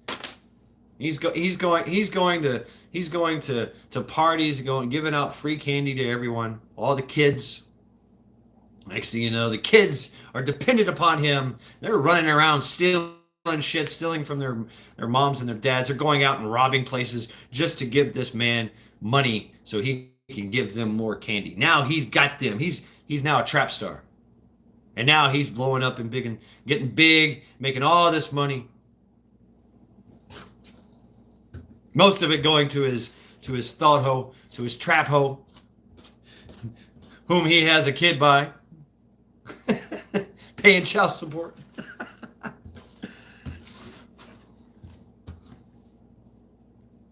He's going to parties, giving out free candy to everyone, all the kids. Next thing you know, the kids are dependent upon him. They're running around stealing shit, stealing from their moms and their dads. They're going out and robbing places just to give this man money so he can give them more candy. Now he's got them. He's now a trap star. And now he's blowing up and big and getting big, making all this money. Most of it going to his thought hoe, to his trap hoe, whom he has a kid by, paying child support.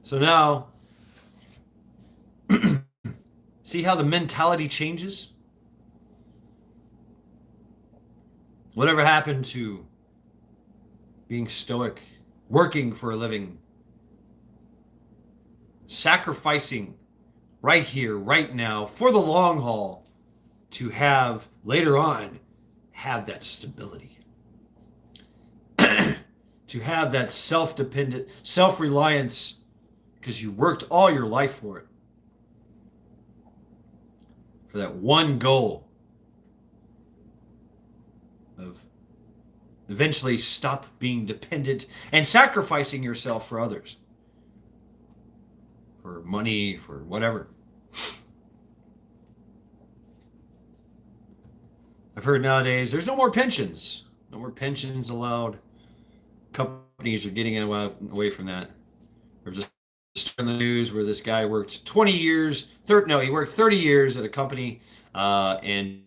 So now, see how the mentality changes? Whatever happened to being stoic, working for a living, sacrificing right here, right now, for the long haul, to have later on have that stability, to have that self-dependent, self-reliance, because you worked all your life for that one goal of eventually stop being dependent and sacrificing yourself for others, for money, for whatever. I've heard nowadays there's no more pensions. No more pensions allowed. Companies are getting away from that. There's a story in the news where this guy worked 20 years. He worked 30 years at a company, and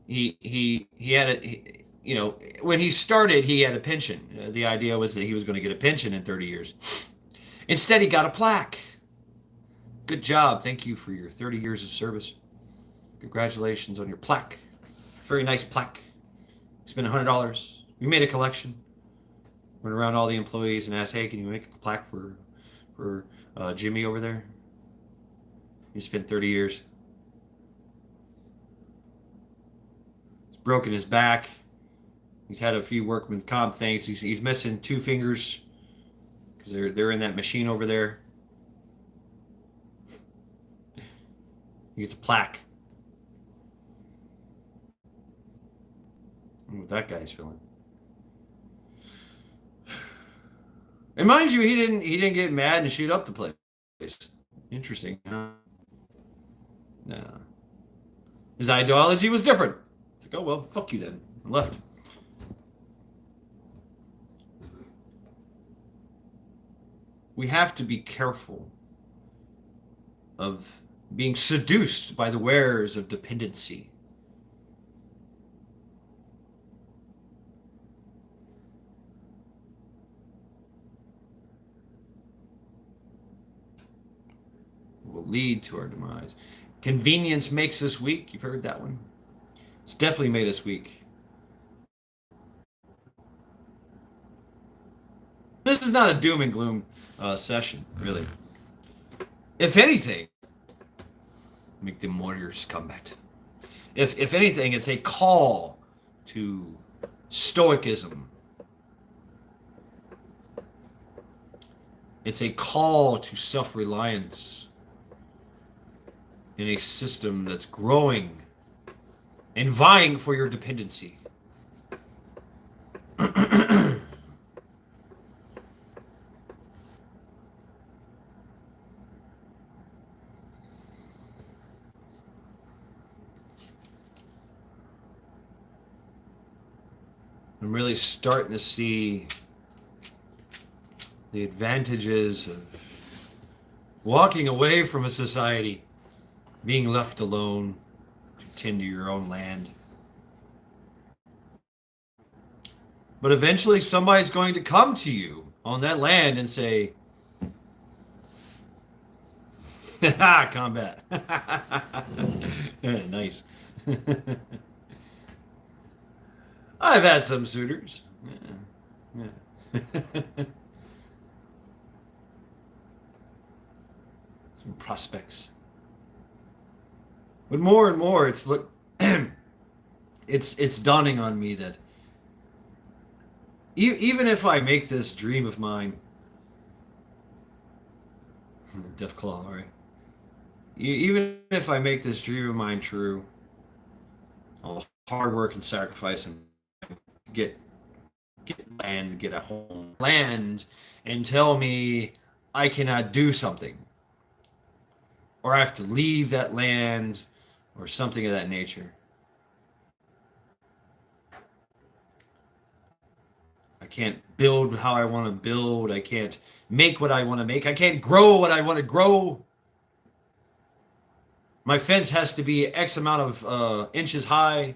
he had when he started, he had a pension. The idea was that he was going to get a pension in 30 years. Instead, he got a plaque. Good job. Thank you for your 30 years of service. Congratulations on your plaque. Very nice plaque. Spent $100. We made a collection. Went around all the employees and asked, "Hey, can you make a plaque for Jimmy over there? He spent 30 years. He's broken his back. He's had a few workman comp things. He's missing two fingers because they're in that machine over there. He gets a plaque." I wonder what that guy's feeling. And mind you, he didn't get mad and shoot up the place. Interesting, huh? No. His ideology was different. It's like, oh well, fuck you then. And left. We have to be careful of being seduced by the wares of dependency. Will lead to our demise. Convenience makes us weak. You've heard that one. It's definitely made us weak. This is not a doom and gloom session, really. If anything, make the warriors combat. If anything, it's a call to stoicism. It's a call to self-reliance in a system that's growing and vying for your dependency. I'm really starting to see the advantages of walking away from a society, being left alone to tend to your own land. But eventually somebody's going to come to you on that land and say, ha, combat. Nice. I've had some suitors. Yeah. Some prospects. But more and more, it's dawning on me that even if I make this dream of mine, Death Claw, all right. Even if I make this dream of mine true, I'll hard work and sacrifice and get land, get a home, land, and tell me I cannot do something, or I have to leave that land, or something of that nature. I can't build how I want to build. I can't make what I want to make. I can't grow what I want to grow. My fence has to be X amount of inches high,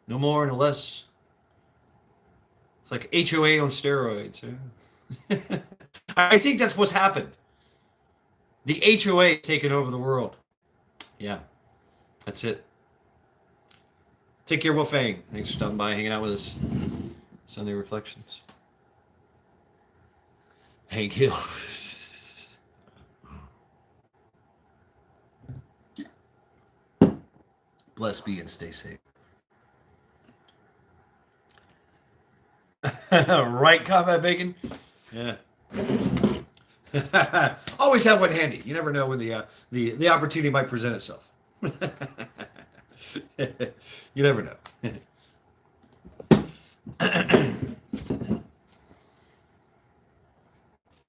no more, no less. It's like HOA on steroids. I think that's what's happened. The HOA taking over the world. Yeah, that's it. Take care, Wolfang. Thanks for stopping by, hanging out with us. Sunday Reflections. Hank Hill. Bless be and stay safe. Right, Combat Bacon? Yeah. Always have one handy. You never know when the opportunity might present itself. You never know.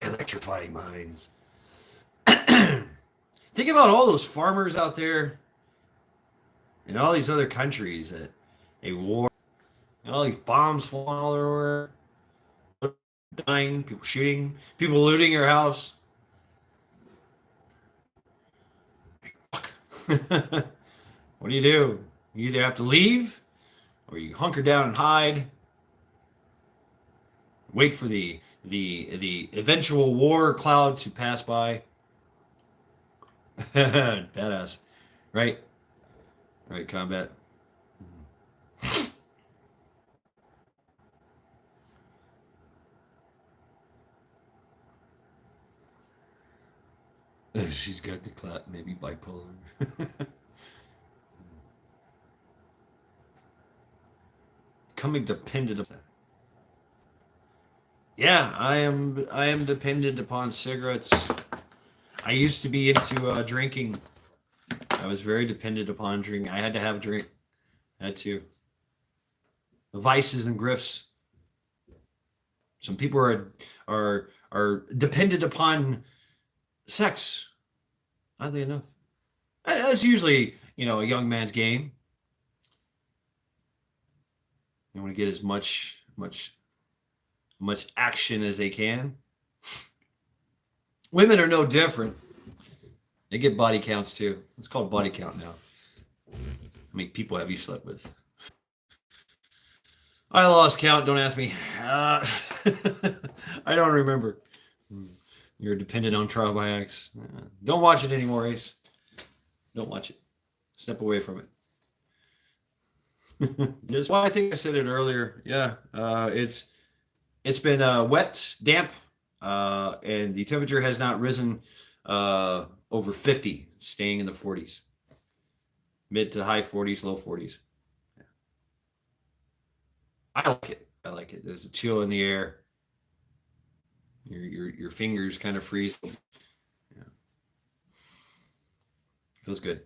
Electrifying minds. Think about all those farmers out there in all these other countries that a war, and all these bombs falling all over, dying, people shooting, people looting your house. Fuck. What do? You either have to leave or you hunker down and hide. Wait for the eventual war cloud to pass by. Badass. Right? Right, combat. She's got the clot, maybe bipolar. Becoming dependent upon. Yeah, I am dependent upon cigarettes. I used to be into drinking. I was very dependent upon drinking. I had to have a drink. I had to. The vices and grifts. Some people are dependent upon sex. Oddly enough, that's usually a young man's game. You want to get as much action as they can. Women are no different. They get body counts too. It's called body count now. How many people have you slept with? I lost count. Don't ask me. I don't remember. You're dependent on trial by X. Don't watch it anymore, Ace. Don't watch it. Step away from it. That's why I think I said it earlier. Yeah, it's been wet, damp, and the temperature has not risen over 50, staying in the 40s, mid to high 40s, low 40s. Yeah. I like it. I like it. There's a chill in the air. Your fingers kind of freeze. Yeah. Feels good.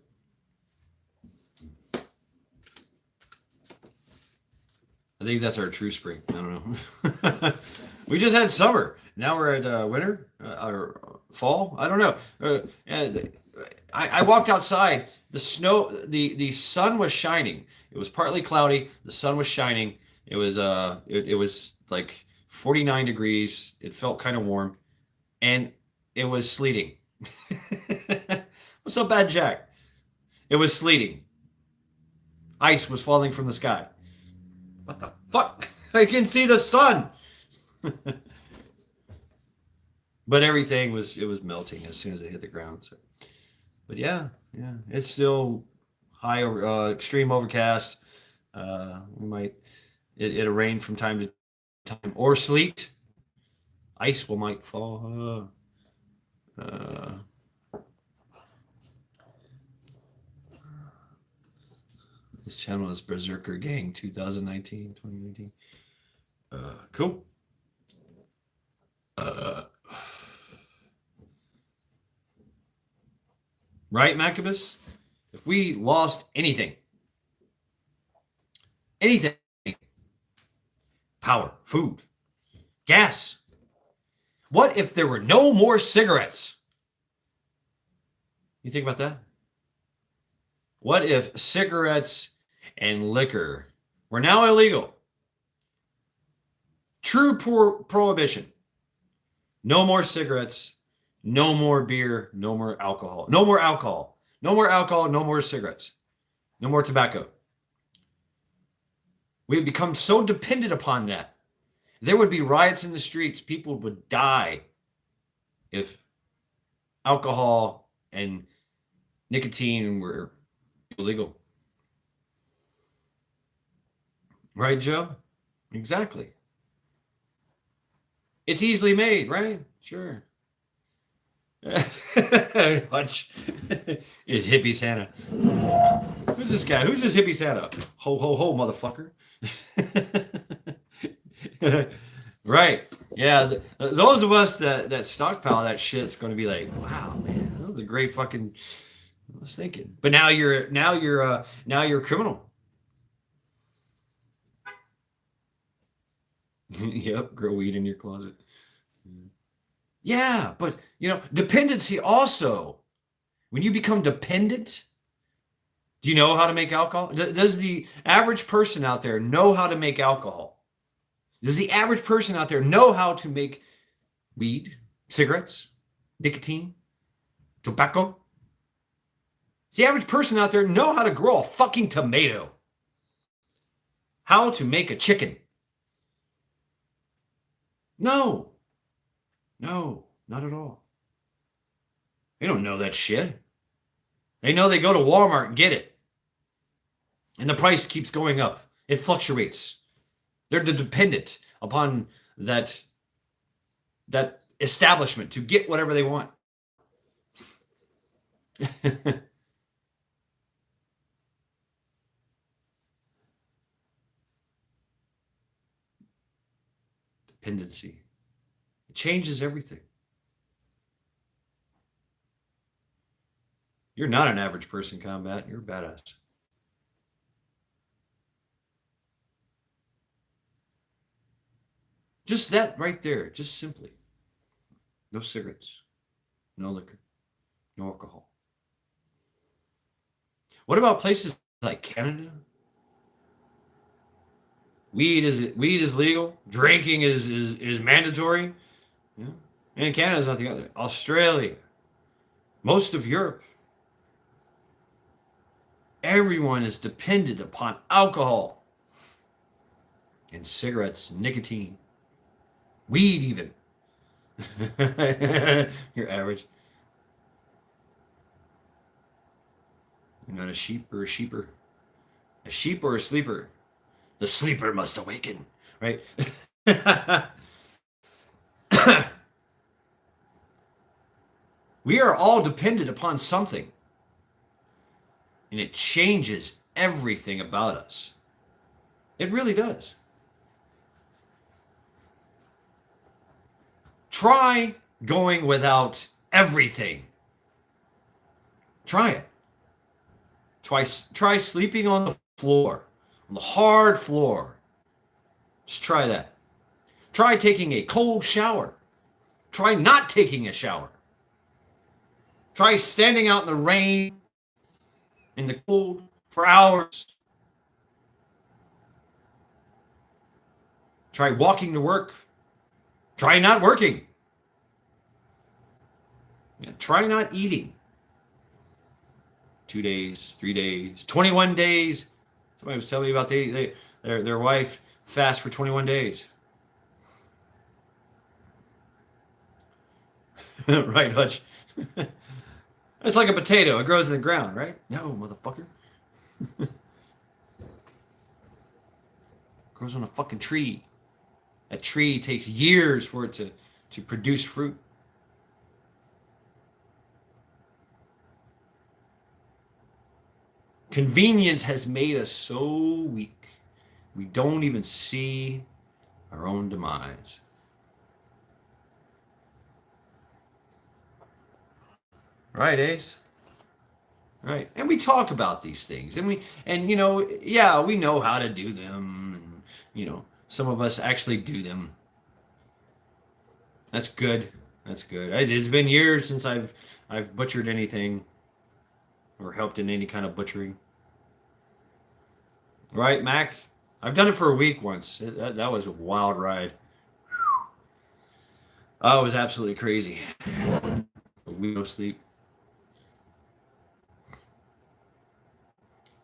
I think that's our true spring. I don't know. We just had summer. Now we're at winter or fall. I don't know. I walked outside. The snow, the sun was shining. It was partly cloudy. The sun was shining. It was like 49 degrees. It felt kind of warm, and it was sleeting. What's up, Bad Jack? It was sleeting. Ice was falling from the sky. What the fuck? I can see the sun. But everything was melting as soon as it hit the ground. So. But yeah, it's still high over extreme overcast. We might it'll rain from time to time or sleet. Ice will might fall. This channel is Berserker Gang 2019, 2019. Cool. Right, Macabus? If we lost anything, power, food, gas, what if there were no more cigarettes? You think about that? What if cigarettes and liquor were now illegal? True prohibition. No more cigarettes, no more beer, no more alcohol. No more alcohol. No more alcohol, no more cigarettes. No more tobacco. We've become so dependent upon that. There would be riots in the streets. People would die if alcohol and nicotine were illegal. Right, Joe? Exactly. It's easily made, right? Sure. Watch. Is hippie Santa. Who's this guy? Who's this hippie Santa? Ho, ho, ho, motherfucker. Right. Yeah. Those of us that stockpile that shit's going to be like, wow, man, that was a great fucking. I was thinking, but now you're a criminal. Yep. Grow weed in your closet. Yeah, but dependency also. When you become dependent, do you know how to make alcohol? Does the average person out there know how to make alcohol? Does the average person out there know how to make weed, cigarettes, nicotine, tobacco? Does the average person out there know how to grow a fucking tomato? How to make a chicken? No. No, not at all. They don't know that shit. They know they go to Walmart and get it. And the price keeps going up. It fluctuates. They're dependent upon that establishment to get whatever they want. Dependency. It changes everything. You're not an average person, Combat. You're a badass. Just that right there, just simply. No cigarettes, no liquor, no alcohol. What about places like Canada? Weed is legal. Drinking is mandatory. Yeah. And Canada's not the other. Australia, most of Europe. Everyone is dependent upon alcohol and cigarettes, nicotine, weed even. You're average. You're not a sheep or a sheeper. A sheep or a sleeper. The sleeper must awaken, right? We are all dependent upon something. And it changes everything about us. It really does. Try going without everything. Try it. Try sleeping on the floor, on the hard floor. Just try that. Try taking a cold shower. Try not taking a shower. Try standing out in the rain, in the cold, for hours. Try walking to work. Try not working. Yeah, try not eating. 2 days, 3 days, 21 days. Somebody was telling me about their wife fast for 21 days. Right, Hutch? It's like a potato. It grows in the ground, right? No, motherfucker. Grows on a fucking tree. That tree takes years for it to produce fruit. Convenience has made us so weak, we don't even see our own demise. Right, Ace? Right. And we talk about these things, and yeah, we know how to do them, and some of us actually do them. That's good. That's good. It's been years since I've butchered anything or helped in any kind of butchering. Right, Mac? I've done it for a week once. That was a wild ride. Oh, it was absolutely crazy. We no sleep.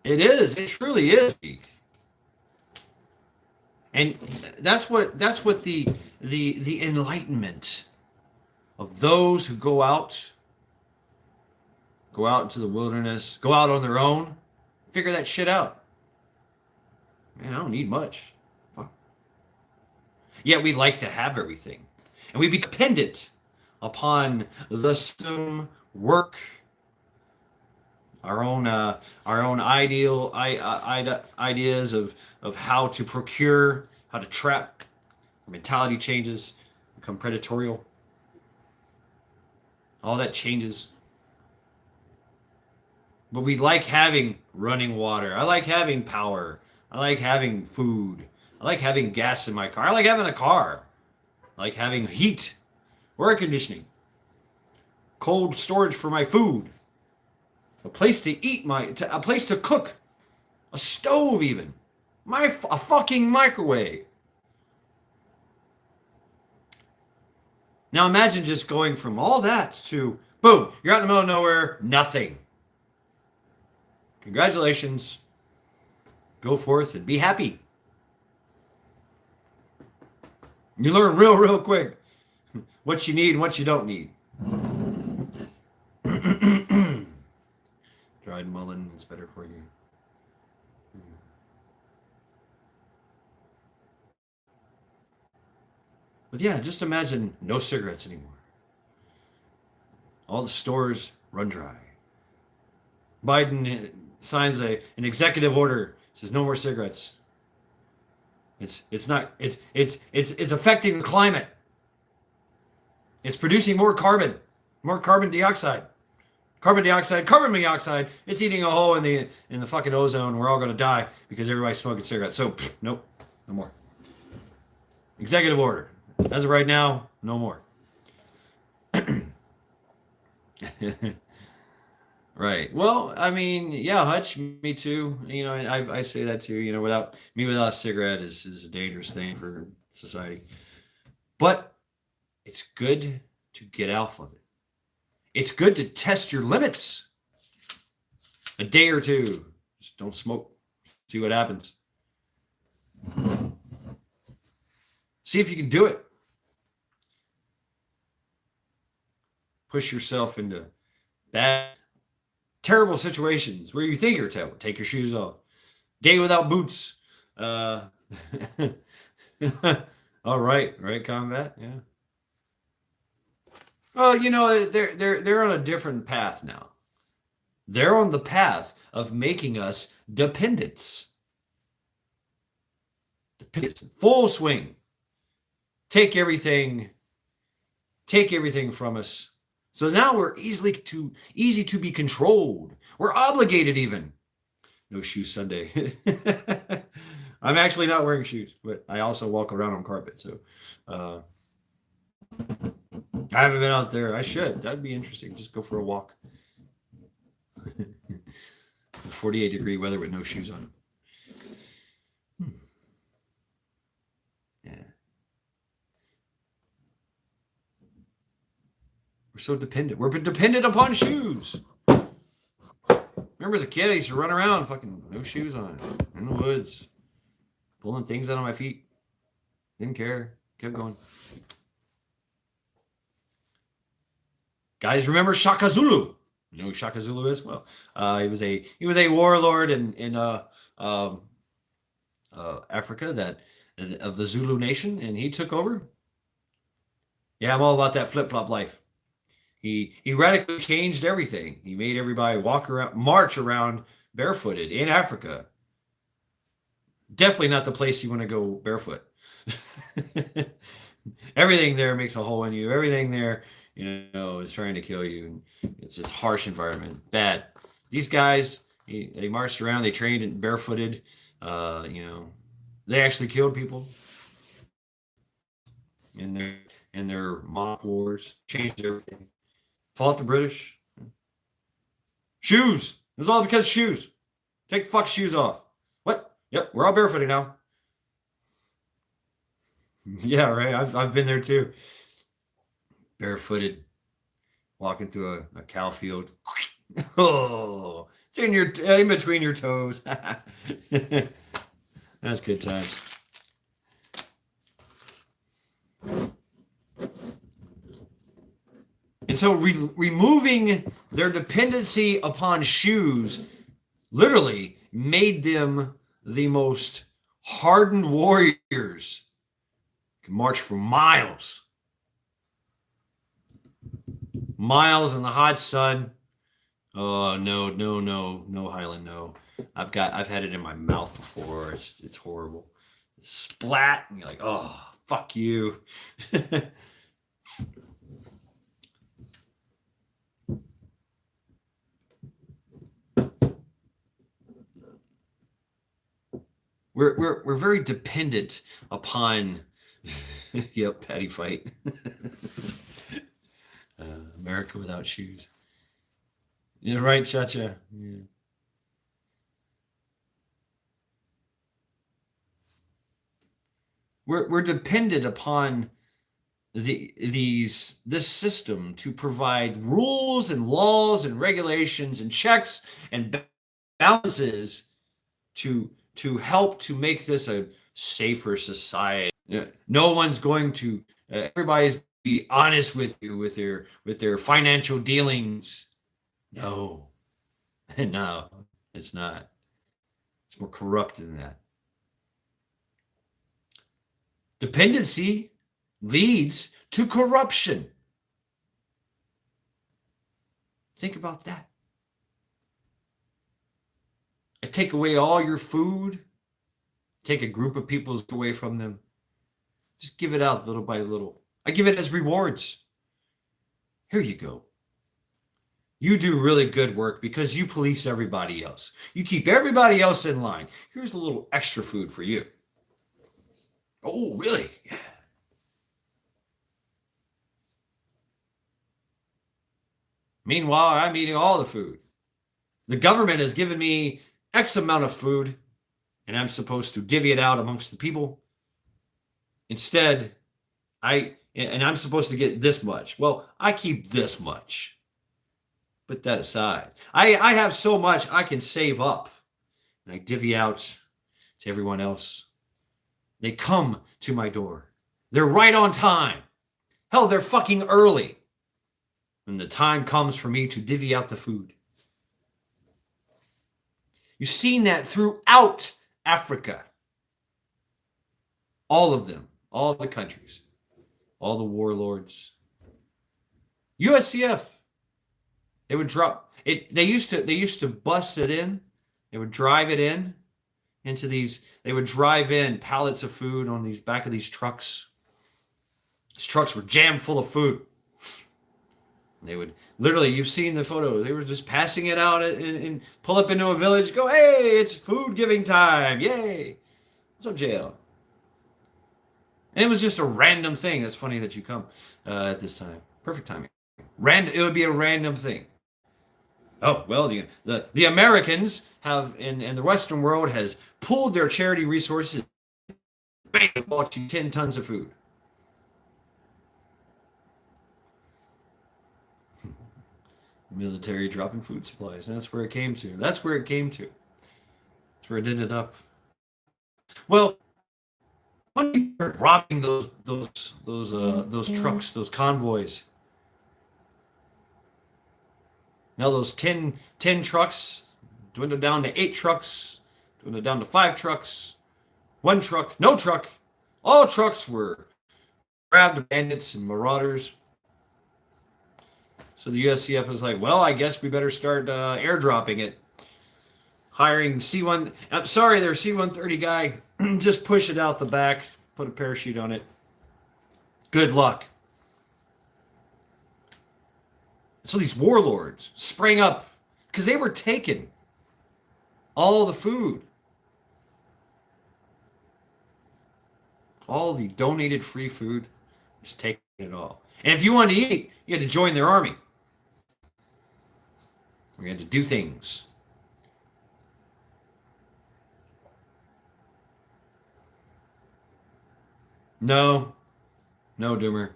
It is. It truly is. And that's what the enlightenment of those who go out go out into the wilderness, go out on their own, figure that shit out. Man, I don't need much. Fuck. Yet we like to have everything. And we be dependent upon the system, work, our own ideas of how to procure, how to trap. Our mentality changes, become predatorial. All that changes. But we like having running water. I like having power. I like having food. I like having gas in my car. I like having a car. I like having heat, air conditioning, cold storage for my food, a place to eat a place to cook, a stove even, a fucking microwave. Now imagine just going from all that to boom, you're out in the middle of nowhere, nothing. Congratulations. Go forth and be happy. You learn real quick what you need and what you don't need. Dried mullein is better for you. But yeah, just imagine no cigarettes anymore. All the stores run dry. Biden signs an executive order, says no more cigarettes. It's affecting the climate. It's producing more carbon dioxide. Carbon monoxide. It's eating a hole in the fucking ozone. We're all gonna die because everybody's smoking cigarettes. So nope, no more. Executive order. As of right now, no more. Right. Well, I mean, yeah, Hutch, me too. You know, I say that too. You know, without a cigarette is a dangerous thing for society. But it's good to get off of it. It's good to test your limits. A day or two. Just don't smoke. See what happens. See if you can do it. Push yourself into bad, terrible situations where you think you're terrible. Take your shoes off. Day without boots. All right, combat. Yeah. Well, you know, they're on a different path now. They're on the path of making us dependents. Dependents. Full swing. Take everything from us. So now we're easy to be controlled. We're obligated even. No shoes Sunday. I'm actually not wearing shoes, but I also walk around on carpet. So I haven't been out there. I should. That'd be interesting. Just go for a walk. 48-degree weather with no shoes on. Yeah. We're so dependent. We're dependent upon shoes. Remember as a kid, I used to run around fucking no shoes on in the woods, pulling things out of my feet. Didn't care. Kept going. Guys, remember Shaka Zulu? You know who Shaka Zulu is? Well, he was a warlord in Africa of the Zulu nation, and he took over. Yeah, I'm all about that flip-flop life. He radically changed everything. He made everybody march around barefooted in Africa. Definitely not the place you want to go barefoot. Everything there makes a hole in you. Everything there, is trying to kill you. It's a harsh environment. Bad. These guys, they marched around. They trained in barefooted. They actually killed people in their mock wars. Changed everything. Fought the British. Shoes. It was all because of shoes. Take the fuck shoes off. What? Yep, we're all barefooted now. Yeah, right. I've been there too. Barefooted, walking through a cow field. Oh, it's in between your toes. That's good times. And so removing their dependency upon shoes literally made them the most hardened warriors. Can march for miles. Miles in the hot sun. Oh no, no, no, no, Highland, no. I've had it in my mouth before. It's horrible. It's splat, and you're like, oh, fuck you. We're very dependent upon yep, patty fight. America without shoes. You're right, Chacha. Yeah. We're dependent upon this system to provide rules and laws and regulations and checks and balances to help to make this a safer society. No one's going to everybody's be honest with you with their financial dealings. No. No, it's not. It's more corrupt than that. Dependency leads to corruption. Think about that. I take away all your food, take a group of people away from them, just give it out little by little. I give it as rewards. Here you go. You do really good work because you police everybody else. You keep everybody else in line. Here's a little extra food for you. Oh, really? Yeah. Meanwhile, I'm eating all the food. The government has given me X amount of food, and I'm supposed to divvy it out amongst the people. Instead, I'm supposed to get this much. Well, I keep this much. Put that aside. I have so much I can save up, and I divvy out to everyone else. They come to my door. They're right on time. Hell, they're fucking early. When the time comes for me to divvy out the food. You've seen that throughout Africa. All of them, all the countries, all the warlords. USCF, they would drop it. They used to bus it in. They would drive it in into these. They would drive in pallets of food on these back of these trucks. These trucks were jammed full of food. They would literally, you've seen the photos. They were just passing it out and pull up into a village, go, hey, it's food giving time. Yay. What's up, jail? And it was just a random thing. That's funny that you come at this time. Perfect timing. It would be a random thing. Oh, well, the Americans have, and the Western world has pooled their charity resources, bang, bought you 10 tons of food. Military dropping food supplies. And that's where it came to. That's where it ended up. Well, when you start robbing those trucks, those convoys. Now those 10 trucks dwindled down to 8 trucks, dwindled down to 5 trucks, 1 truck, no truck. All trucks were grabbed bandits and marauders. So the USCF was like, well, I guess we better start airdropping it. Hiring C-1, I'm sorry, their C-130 guy, just push it out the back, put a parachute on it. Good luck. So these warlords sprang up because they were taking all the food. All the donated free food, just taking it all. And if you wanted to eat, you had to join their army. We had to do things. No, Doomer.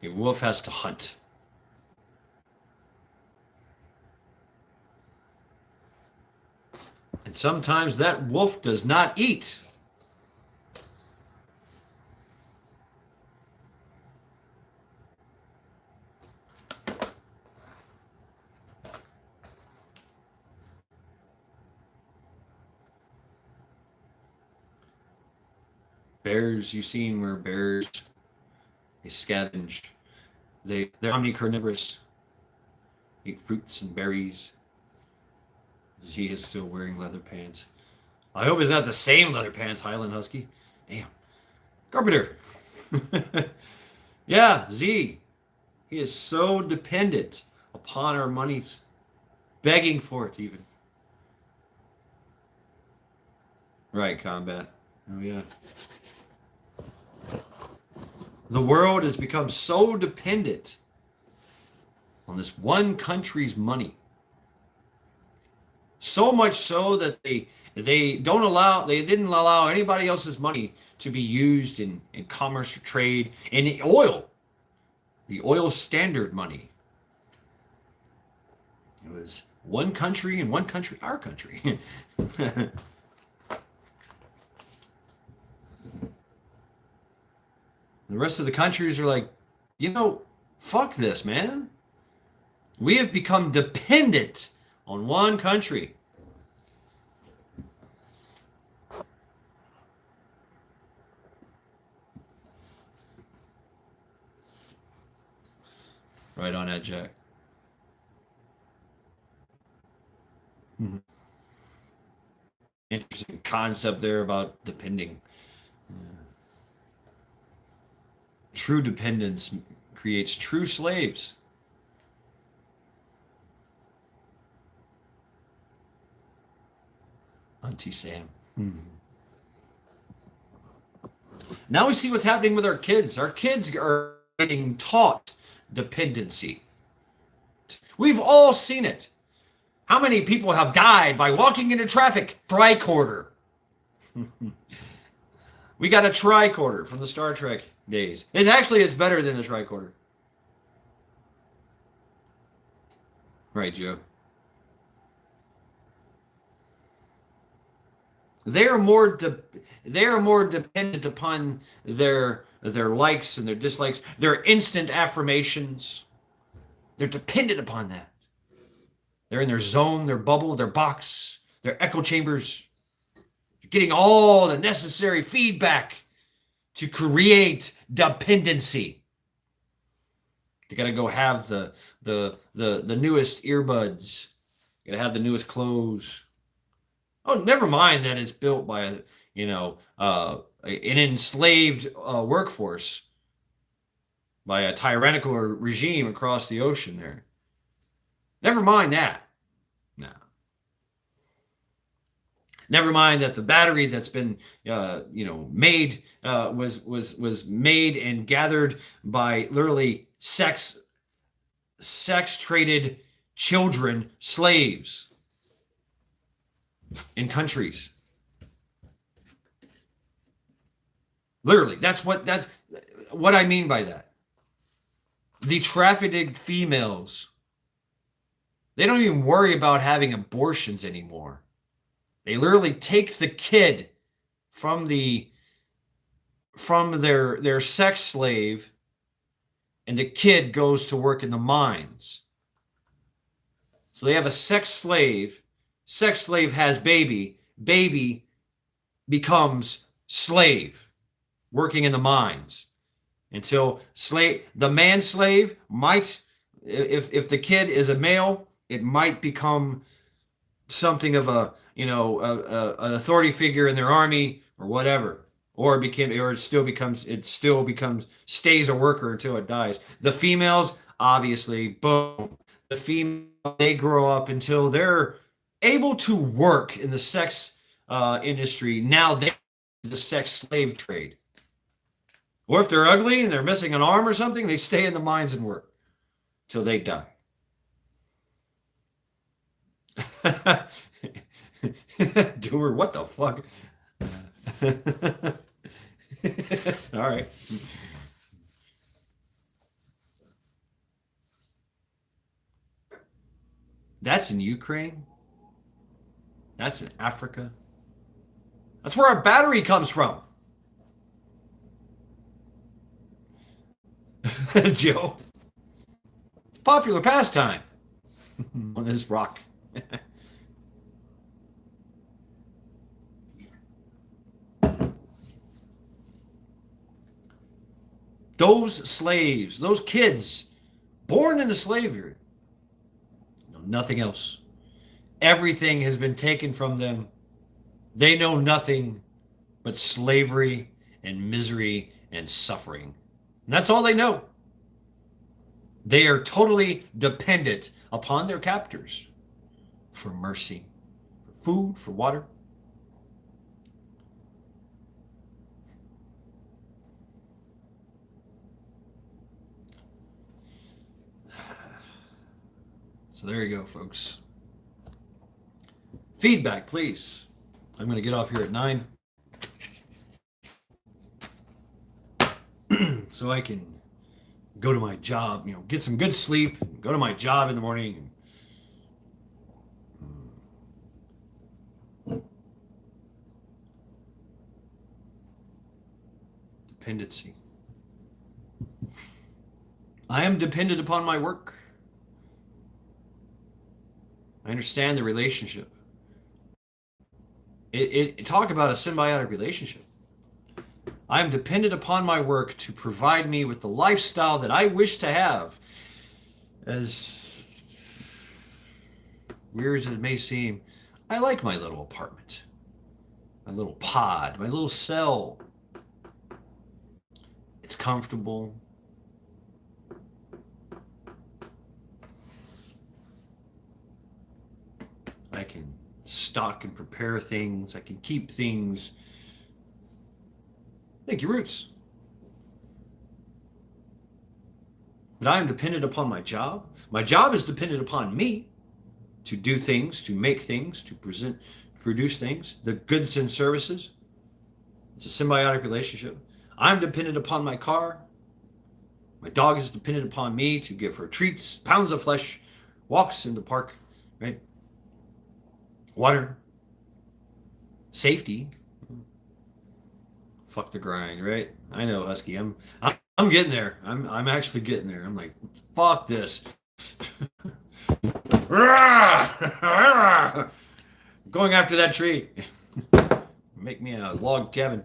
A wolf has to hunt. And sometimes that wolf does not eat. Bears, you've seen where bears, they scavenge. They're omnicarnivorous, eat fruits and berries. Z is still wearing leather pants. I hope it's not the same leather pants, Highland Husky. Damn. Carpenter. Yeah, Z. He is so dependent upon our monies, begging for it even. Right, combat. Oh, yeah. The world has become so dependent on this one country's money. So much so that they didn't allow anybody else's money to be used in commerce or trade, in oil, the oil standard money. It was one country and one country, our country. The rest of the countries are like, fuck this, man. We have become dependent on one country. Right on that, Jack. Interesting concept there about depending. True dependence creates true slaves. Auntie Sam. Now we see what's happening with our kids. Our kids are getting taught dependency. We've all seen it. How many people have died by walking into traffic? Tricorder. We got a tricorder from the Star Trek days. It's better than a tricorder. Right, Joe. They are more dependent upon their likes and their dislikes, their instant affirmations. They're dependent upon that. They're in their zone, their bubble, their box, their echo chambers. You're getting all the necessary feedback to create dependency. You gotta go have the newest earbuds. You gotta have the newest clothes. Oh, never mind that it's built by an enslaved workforce by a tyrannical regime across the ocean there. Never mind that. No. Never mind that the battery that's been made was made and gathered by literally sex traded children, slaves in countries. Literally, that's what I mean by that. The trafficked females, they don't even worry about having abortions anymore. They literally take the kid from their sex slave, and the kid goes to work in the mines. So they have a sex slave has baby becomes slave, working in the mines until the man slave might, if the kid is a male, it might become something of an authority figure in their army or whatever, it still becomes stays a worker until it dies. The females, obviously, boom, they grow up until they're able to work in the sex industry. Now they the sex slave trade. Or if they're ugly and they're missing an arm or something, they stay in the mines and work till they die. Doomer, what the fuck? All right. That's in Ukraine. That's in Africa. That's where our battery comes from. Joe. It's a popular pastime on this rock. Those slaves, those kids born into slavery, know nothing else. Everything has been taken from them. They know nothing but slavery and misery and suffering. And that's all they know. They are totally dependent upon their captors for mercy, for food, for water. So there you go, folks. Feedback, please. I'm going to get off here at 9 so I can go to my job, get some good sleep, go to my job in the morning. Dependency. I am dependent upon my work. I understand the relationship. Talk about a symbiotic relationship. I am dependent upon my work to provide me with the lifestyle that I wish to have. As weird as it may seem, I like my little apartment, my little pod, my little cell. It's comfortable. I can stock and prepare things. I can keep things. Thank you, Roots. But I am dependent upon my job. My job is dependent upon me to do things, to make things, to produce things, the goods and services. It's a symbiotic relationship. I'm dependent upon my car. My dog is dependent upon me to give her treats, pounds of flesh, walks in the park, right? Water, safety. Fuck the grind, right? I know, Husky. I'm getting there. I'm actually getting there. I'm like, fuck this. Going after that tree. Make me a log cabin.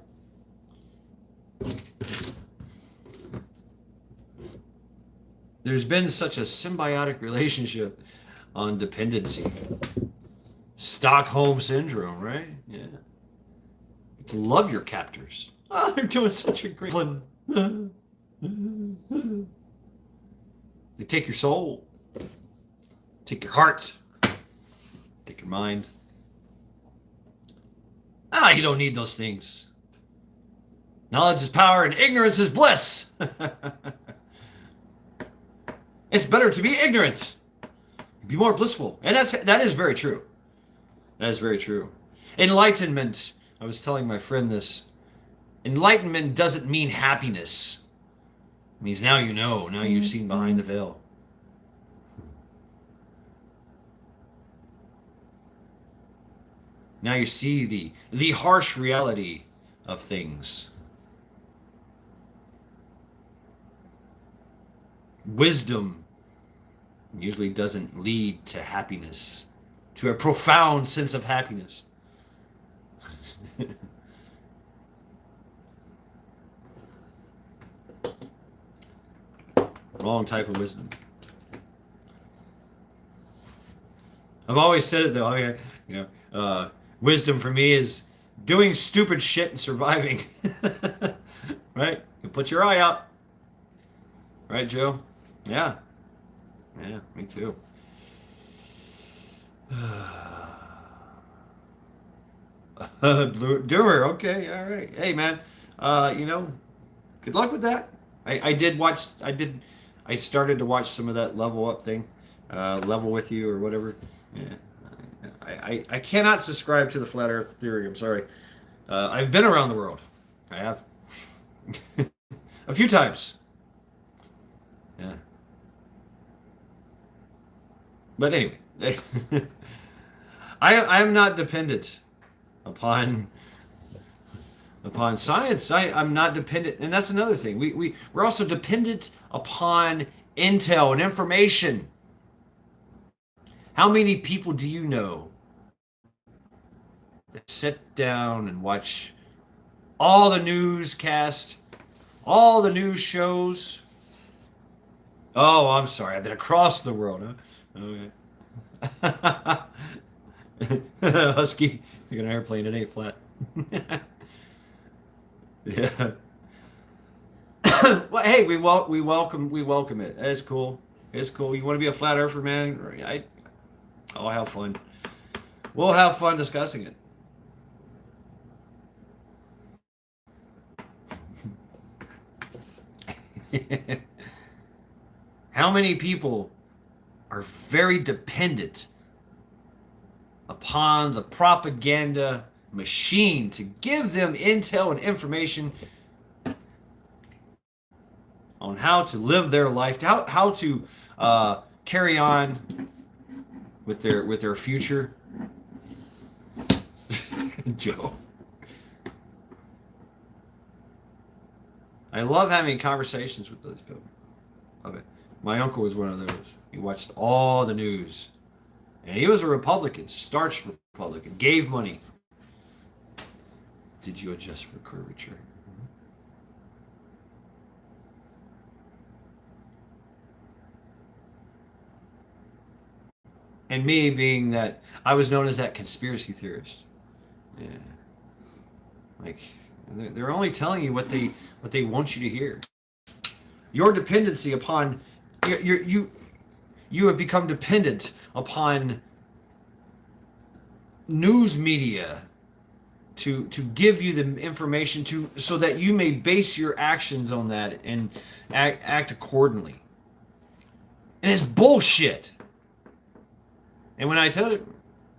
There's been such a symbiotic relationship on dependency. Stockholm syndrome, right? Yeah. To love your captors. Oh, they're doing such a great one. They take your soul, take your heart, take your mind. You don't need those things. Knowledge is power and ignorance is bliss. It's better to be ignorant. Be more blissful. And that is very true. That is very true. Enlightenment. I was telling my friend this. Enlightenment doesn't mean happiness. It means now you know. Now you've seen behind the veil. Now you see the harsh reality of things. Wisdom usually doesn't lead to happiness, to a profound sense of happiness. Wrong type of wisdom. I've always said it though. Wisdom for me is doing stupid shit and surviving. Right? You put your eye out. Right, Joe? Yeah. Yeah, me too. Blue Doomer, okay, all right. Hey man, good luck with that. I started to watch some of that level up thing, level with you or whatever. Yeah. I cannot subscribe to the flat earth theory, I'm sorry. I've been around the world. I have. A few times. Yeah. But anyway, I am not dependent upon science. I'm not dependent, and that's another thing. We're also dependent upon intel and information. How many people do you know that sit down and watch all the newscast All the news shows. Oh, I'm sorry. I've been across the world, huh? Okay. Husky, like an airplane. It ain't flat. Yeah. Well, hey, we welcome it. It's cool. It's cool. You want to be a flat earther, man? I'll have fun. We'll have fun discussing it. How many people are very dependent upon the propaganda machine to give them intel and information on how to live their life, how to carry on with their future? Joe, I love having conversations with those people. Love it. My uncle was one of those. He watched all the news, and he was a Republican, starch Republican, gave money. Did you adjust for curvature? And me being that I was known as that conspiracy theorist. Yeah, like they're only telling you what they want you to hear. Your dependency upon you have become dependent upon news media to give you the information to so that you may base your actions on that and act accordingly. And it's bullshit. And when I tell it,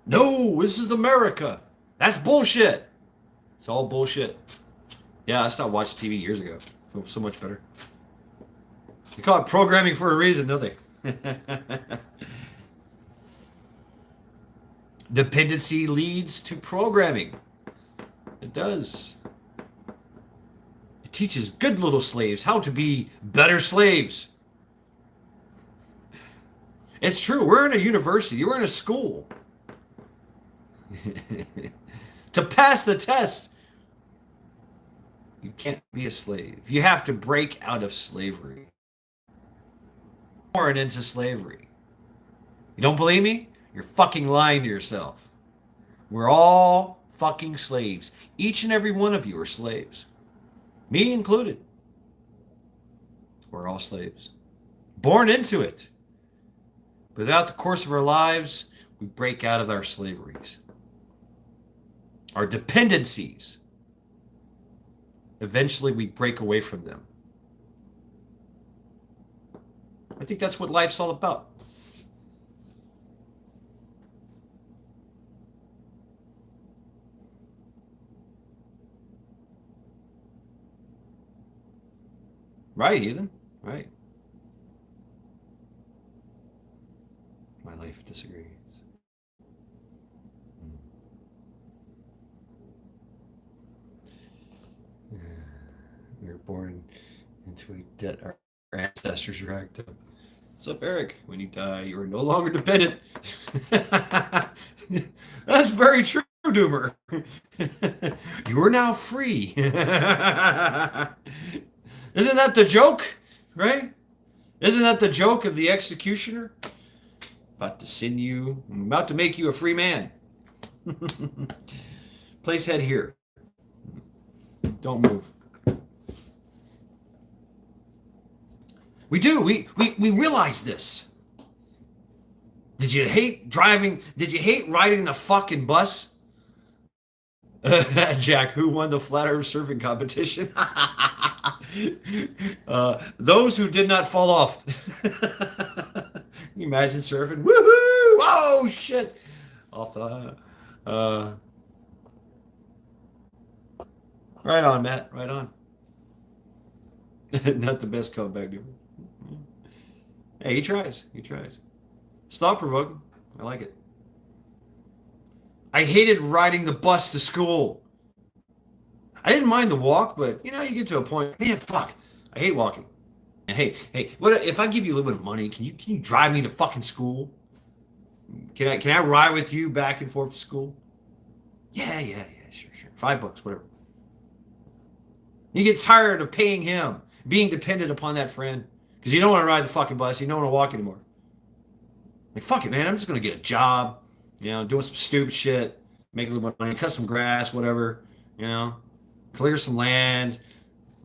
no, this is America. That's bullshit. It's all bullshit. Yeah, I stopped watching TV years ago. Feel so much better. They call it programming for a reason, don't they? Dependency leads to programming. It does. It teaches good little slaves how to be better slaves. It's true. We're in a university. We're in a school. To pass the test, you can't be a slave. You have to break out of slavery. Born into slavery. You don't believe me? You're fucking lying to yourself. We're all fucking slaves. Each and every one of you are slaves. Me included. We're all slaves. Born into it. Without the course of our lives, we break out of our slaveries. Our dependencies. Eventually, we break away from them. I think that's what life's all about. Right, Ethan? Right. My life disagrees. We were born into a debt our ancestors racked up. What's up, Eric? When you die, you are no longer dependent. That's very true, Doomer. You are now free. Isn't that the joke? Right? Isn't that the joke of the executioner? About to send you, I'm about to make you a free man. Place head here. Don't move. We do. We realize this. Did you hate driving? Did you hate riding the fucking bus? Jack, who won the flat earth surfing competition? Those who did not fall off. Can you imagine surfing? Woohoo! Oh shit! Off the. Right on, Matt. Right on. Not the best comeback, dude. Hey, he tries. He tries. It's thought provoking. I like it. I hated riding the bus to school. I didn't mind the walk, but you know, you get to a point. Man, fuck. I hate walking. And hey, what if I give you a little bit of money? Can you drive me to fucking school? Can I ride with you back and forth to school? Yeah, sure. $5, whatever. You get tired of paying him, being dependent upon that friend, because you don't want to ride the fucking bus. You don't want to walk anymore. Like, fuck it, man. I'm just going to get a job, doing some stupid shit, make a little bit of money, cut some grass, whatever, you know, clear some land.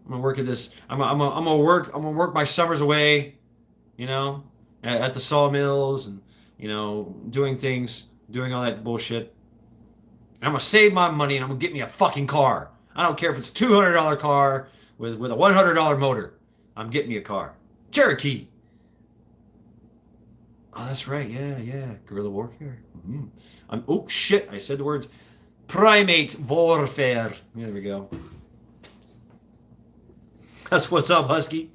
I'm going to work at this. I'm going to work my summers away, at the sawmills and, doing things, doing all that bullshit. And I'm going to save my money and I'm going to get me a fucking car. I don't care if it's a $200 car with a $100 motor. I'm getting me a car. Cherokee. Oh, that's right. Yeah, yeah. Guerrilla warfare. Oh, shit. I said the words. Primate warfare. There we go. That's what's up, Husky.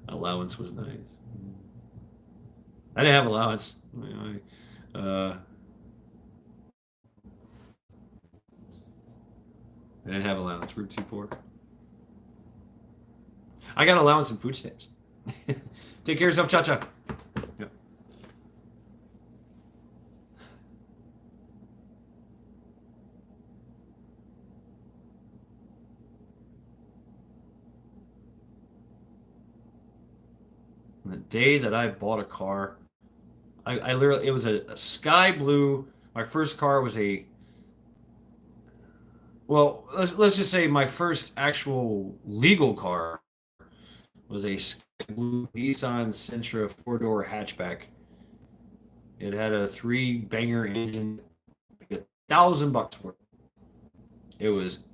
Allowance was nice. I didn't have allowance. I didn't have allowance. Route 24. I got allowance in food stamps. Take care of yourself, Cha-Cha. Yep. The day that I bought a car, I literally, it was a sky blue. My first car was well, let's just say my first actual legal car was a sky blue Nissan Sentra four-door hatchback. It had a three-banger engine, like $1,000 for it. It was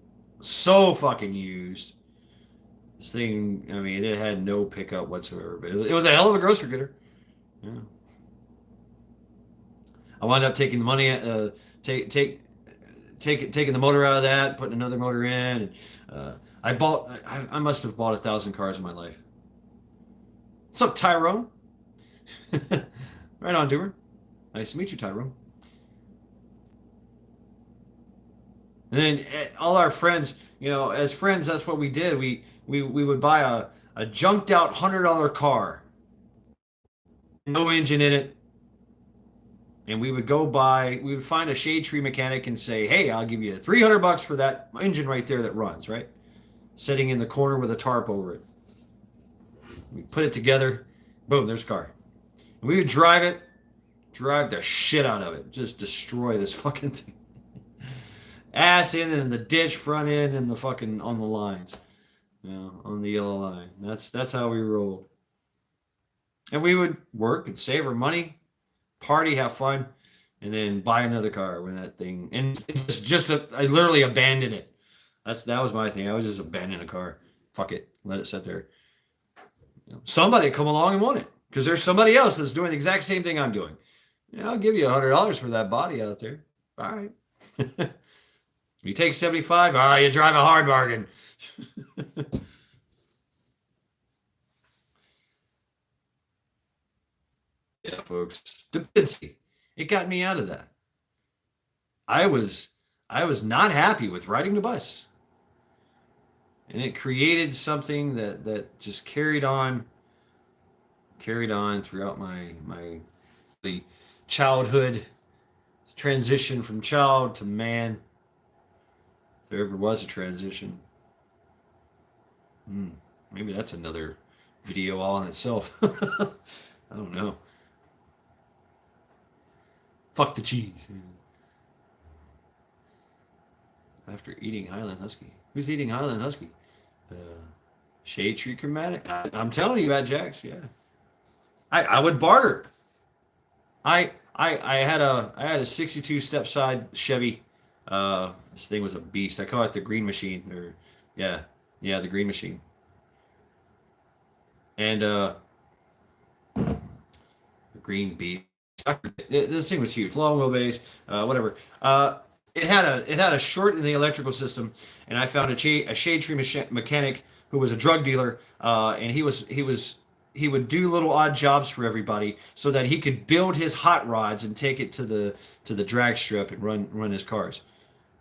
so fucking used. This thing, I mean, it had no pickup whatsoever, but it was a hell of a grocery getter. Yeah. I wound up taking the money, taking the motor out of that, putting another motor in. And, I must have bought 1,000 cars in my life. What's up, Tyrone? Right on, Doomer. Nice to meet you, Tyrone. And then all our friends, as friends, that's what we did. We would buy a junked out $100 car, no engine in it, and we would find a shade tree mechanic and say, hey, I'll give you $300 for that engine right there that runs, right? Sitting in the corner with a tarp over it. We put it together, boom, there's a car. And we would drive the shit out of it, just destroy this fucking thing. Ass in and the ditch, front end, and the fucking on the lines, on the yellow line. That's how we rolled. And we would work and save our money, party, have fun, and then buy another car when that thing. And it's just I literally abandoned it. That was my thing. I was just abandon a car. Fuck it, let it sit there. Somebody come along and want it because there's somebody else that's doing the exact same thing I'm doing. I'll give you $100 for that body out there. All right. You take 75. You drive a hard bargain. Yeah, folks. Dependency. It got me out of that. I was not happy with riding the bus. And it created something that just carried on throughout my the childhood transition from child to man. If there ever was a transition. Maybe that's another video all in itself. I don't know. Fuck the cheese. After eating Highland Husky. Who's eating Highland Husky? Shade Tree Chromatic. I'm telling you about Jax, yeah. I would barter. I had a 62 step side Chevy. This thing was a beast. I call it the Green Machine, or yeah, the Green Machine. And the Green Beast. This thing was huge, long wheelbase, whatever. It had a short in the electrical system, and I found a shade tree mechanic who was a drug dealer, and he would do little odd jobs for everybody so that he could build his hot rods and take it to the drag strip and run his cars.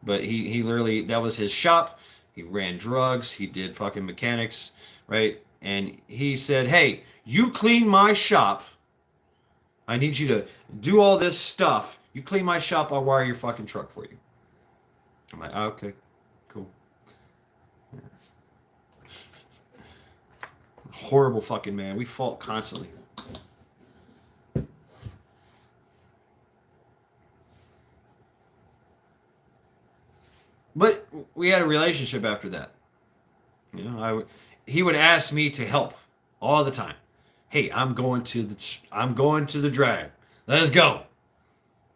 But he literally, that was his shop. He ran drugs. He did fucking mechanics, right? And he said, "Hey, you clean my shop. I need you to do all this stuff. You clean my shop, I'll wire your fucking truck for you." I'm like, "Oh, okay, cool." Horrible fucking man. We fought constantly. But we had a relationship after that. You know, he would ask me to help all the time. Hey, I'm going to the drag. Let's go.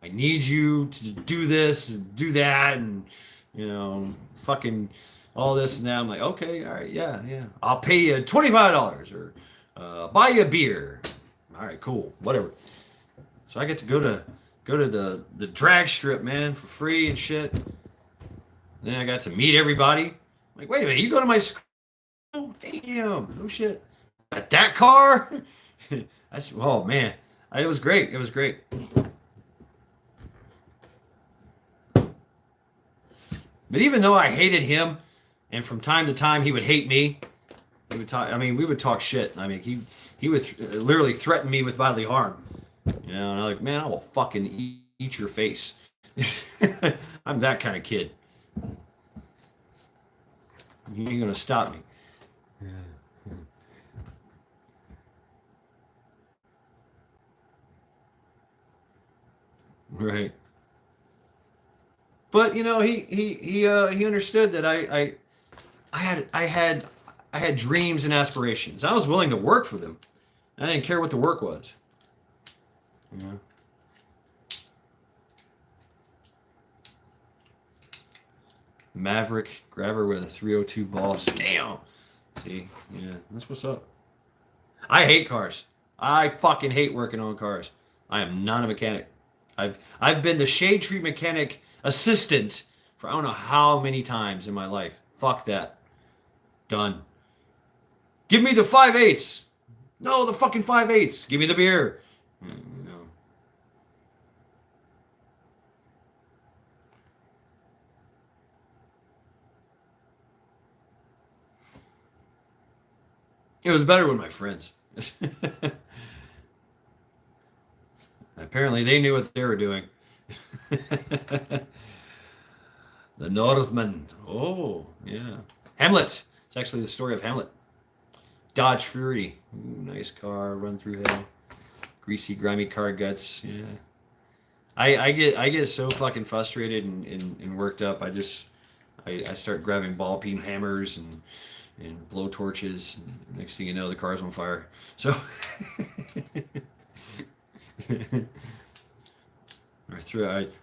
I need you to do this and do that and fucking all this and that. I'm like, okay, all right, yeah, yeah. I'll pay you $25 or buy you a beer. All right, cool, whatever. So I get to go to the drag strip, man, for free and shit. Then I got to meet everybody. I'm like, wait a minute, you go to my school? Oh, damn, no shit. At that car? That's oh man, it was great. It was great. But even though I hated him, and from time to time he would hate me, we would talk. I mean, we would talk shit. I mean, he would literally threaten me with bodily harm. And I'm like, man, I will fucking eat your face. I'm that kind of kid. You ain't gonna stop me. Right. But he understood that I had dreams and aspirations. I was willing to work for them. I didn't care what the work was. Yeah. Maverick grabber with a 302 Boss. Damn. See, yeah, that's what's up. I hate cars. I fucking hate working on cars. I am not a mechanic. I've been the shade tree mechanic assistant for I don't know how many times in my life. Fuck that. Done. Give me the 5/8. No, the fucking 5/8. Give me the beer. No. It was better with my friends. Apparently, they knew what they were doing. The Northmen. Oh, yeah. Hamlet. It's actually the story of Hamlet. Dodge Fury. Ooh, nice car. Run through hell. Greasy, grimy car guts. Yeah. I get so fucking frustrated and worked up. I start grabbing ball peen hammers and blow torches. And next thing you know, the car's on fire. So.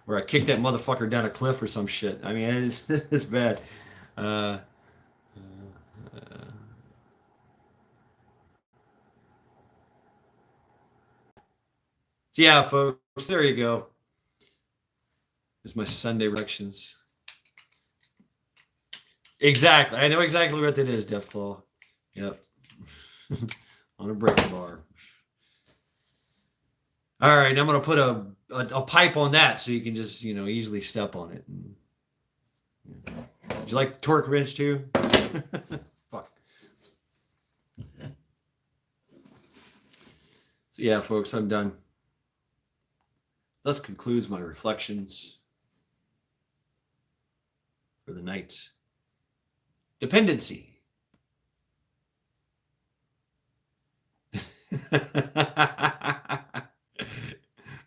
Or I kick that motherfucker down a cliff or some shit. I mean, it's bad. Uh, so yeah, folks, there you go. There's my Sunday reflections. Exactly. I know exactly what that is, Deathclaw. Yep. On a break bar. All right, I'm gonna put a pipe on that so you can just easily step on it. Would you like torque wrench too? Fuck. So yeah, folks, I'm done. Thus concludes my reflections for the night. Dependency.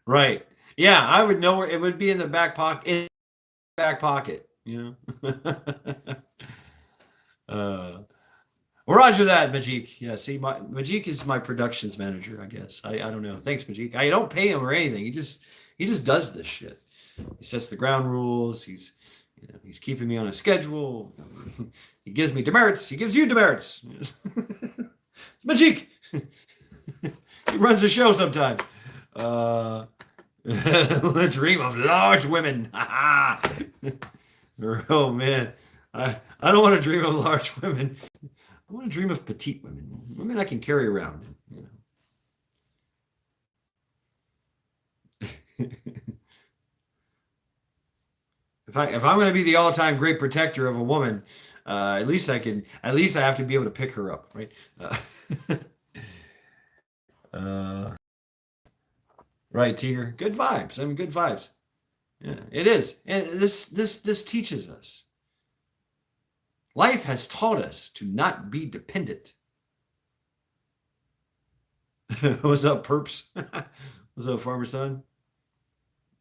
Right. Yeah, I would know where it would be in the back pocket. In the back pocket, uh, Roger that, Majik. Yeah, see, Majik is my productions manager, I guess. I don't know. Thanks, Majik. I don't pay him or anything. He just does this shit. He sets the ground rules. He's keeping me on a schedule. He gives me demerits. He gives you demerits. It's Majik. He runs the show sometimes. The dream of large women. Oh man, I don't want to dream of large women. I want to dream of petite women I can carry around. If I'm going to be the all-time great protector of a woman, at least I can. At least I have to be able to pick her up, right? Uh, right, Tiger. Good vibes. I mean, good vibes. Yeah, it is. And this teaches us. Life has taught us to not be dependent. What's up, perps? What's up, farmer son?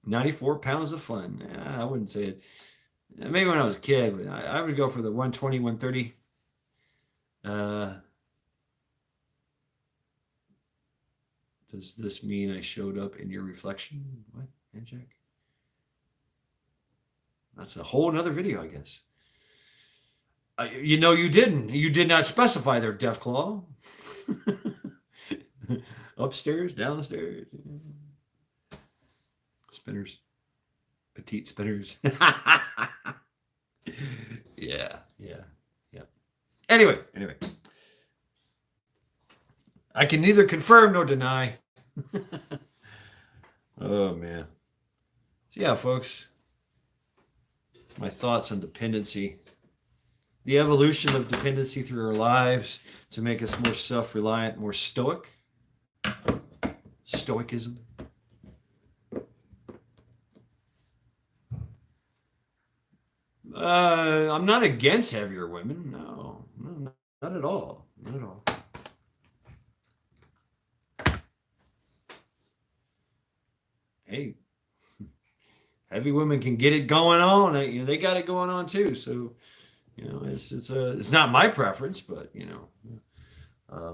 94 pounds of fun. Yeah, I wouldn't say it. Maybe when I was a kid, but I would go for the 120, 130. Uh, does this mean I showed up in your reflection? What, Jack? That's a whole nother video, I guess. You didn't. You did not specify there, Death Claw. Upstairs, downstairs. Spinners. Petite spinners. Yeah, yeah, yeah. Anyway. I can neither confirm nor deny. Oh, man. So, yeah, folks. It's my thoughts on dependency. The evolution of dependency through our lives to make us more self-reliant, more stoic. Stoicism. I'm not against heavier women. No, not at all. Not at all. Hey, heavy women can get it going on. They got it going on too. So, it's not my preference, but uh,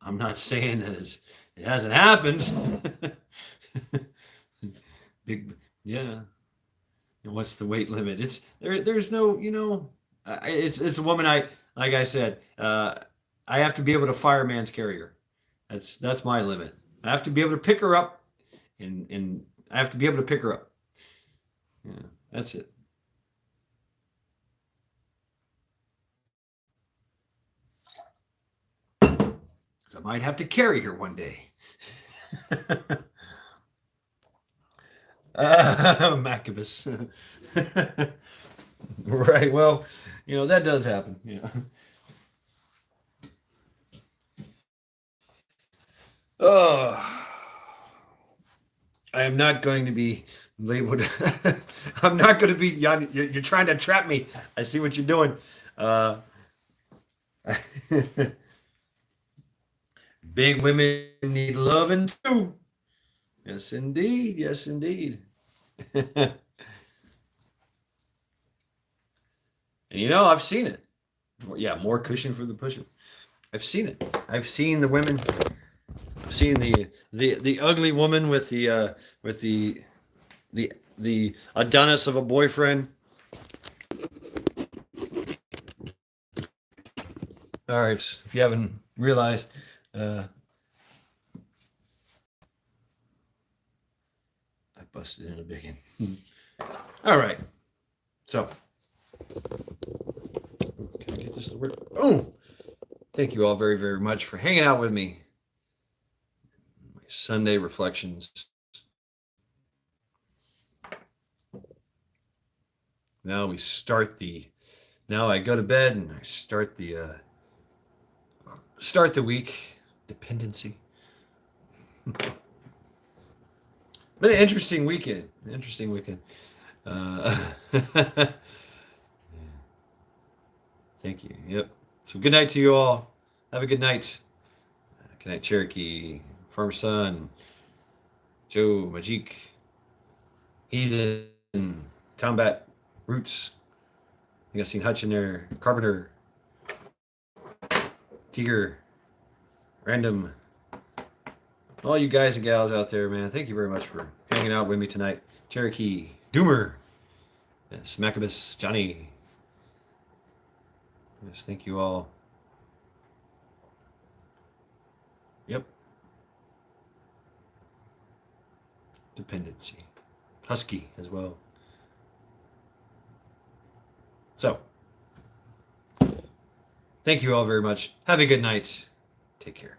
I'm not saying that it hasn't happened. Big, yeah. And what's the weight limit? It's there. There's no, it's a woman. Like I said, I have to be able to fireman's carry her. That's my limit. I have to be able to pick her up, and I have to be able to pick her up. Yeah, that's it. So I might have to carry her one day. Macabus. Right. Well, that does happen. Yeah. Oh, I am not going to be labeled. I'm not going to be. You're trying to trap me. I see what you're doing. Uh, Big women need loving too. Yes, indeed. Yes, indeed. And I've seen it. Yeah, more cushion for the pushing. I've seen it. I've seen the women. I've seen the ugly woman with the Adonis of a boyfriend. All right, if you haven't realized, I busted in a big one. All right, so can I get this to work? Oh, thank you all very, very much for hanging out with me. My Sunday reflections. Now I go to bed and I start the week. Dependency. But an interesting weekend. Uh, Thank you. Yep. So good night to you all. Have a good night. Good night, Cherokee, Farmer Son, Joe, Majik, Heathen, Combat, Roots. I think I've seen Hutch in there. Carpenter, Tiger, Random. All you guys and gals out there, man. Thank you very much for hanging out with me tonight. Cherokee, Doomer, yes, Macabus, Johnny. Yes, thank you all. Yep. Dependency. Husky as well. So, thank you all very much. Have a good night. Take care.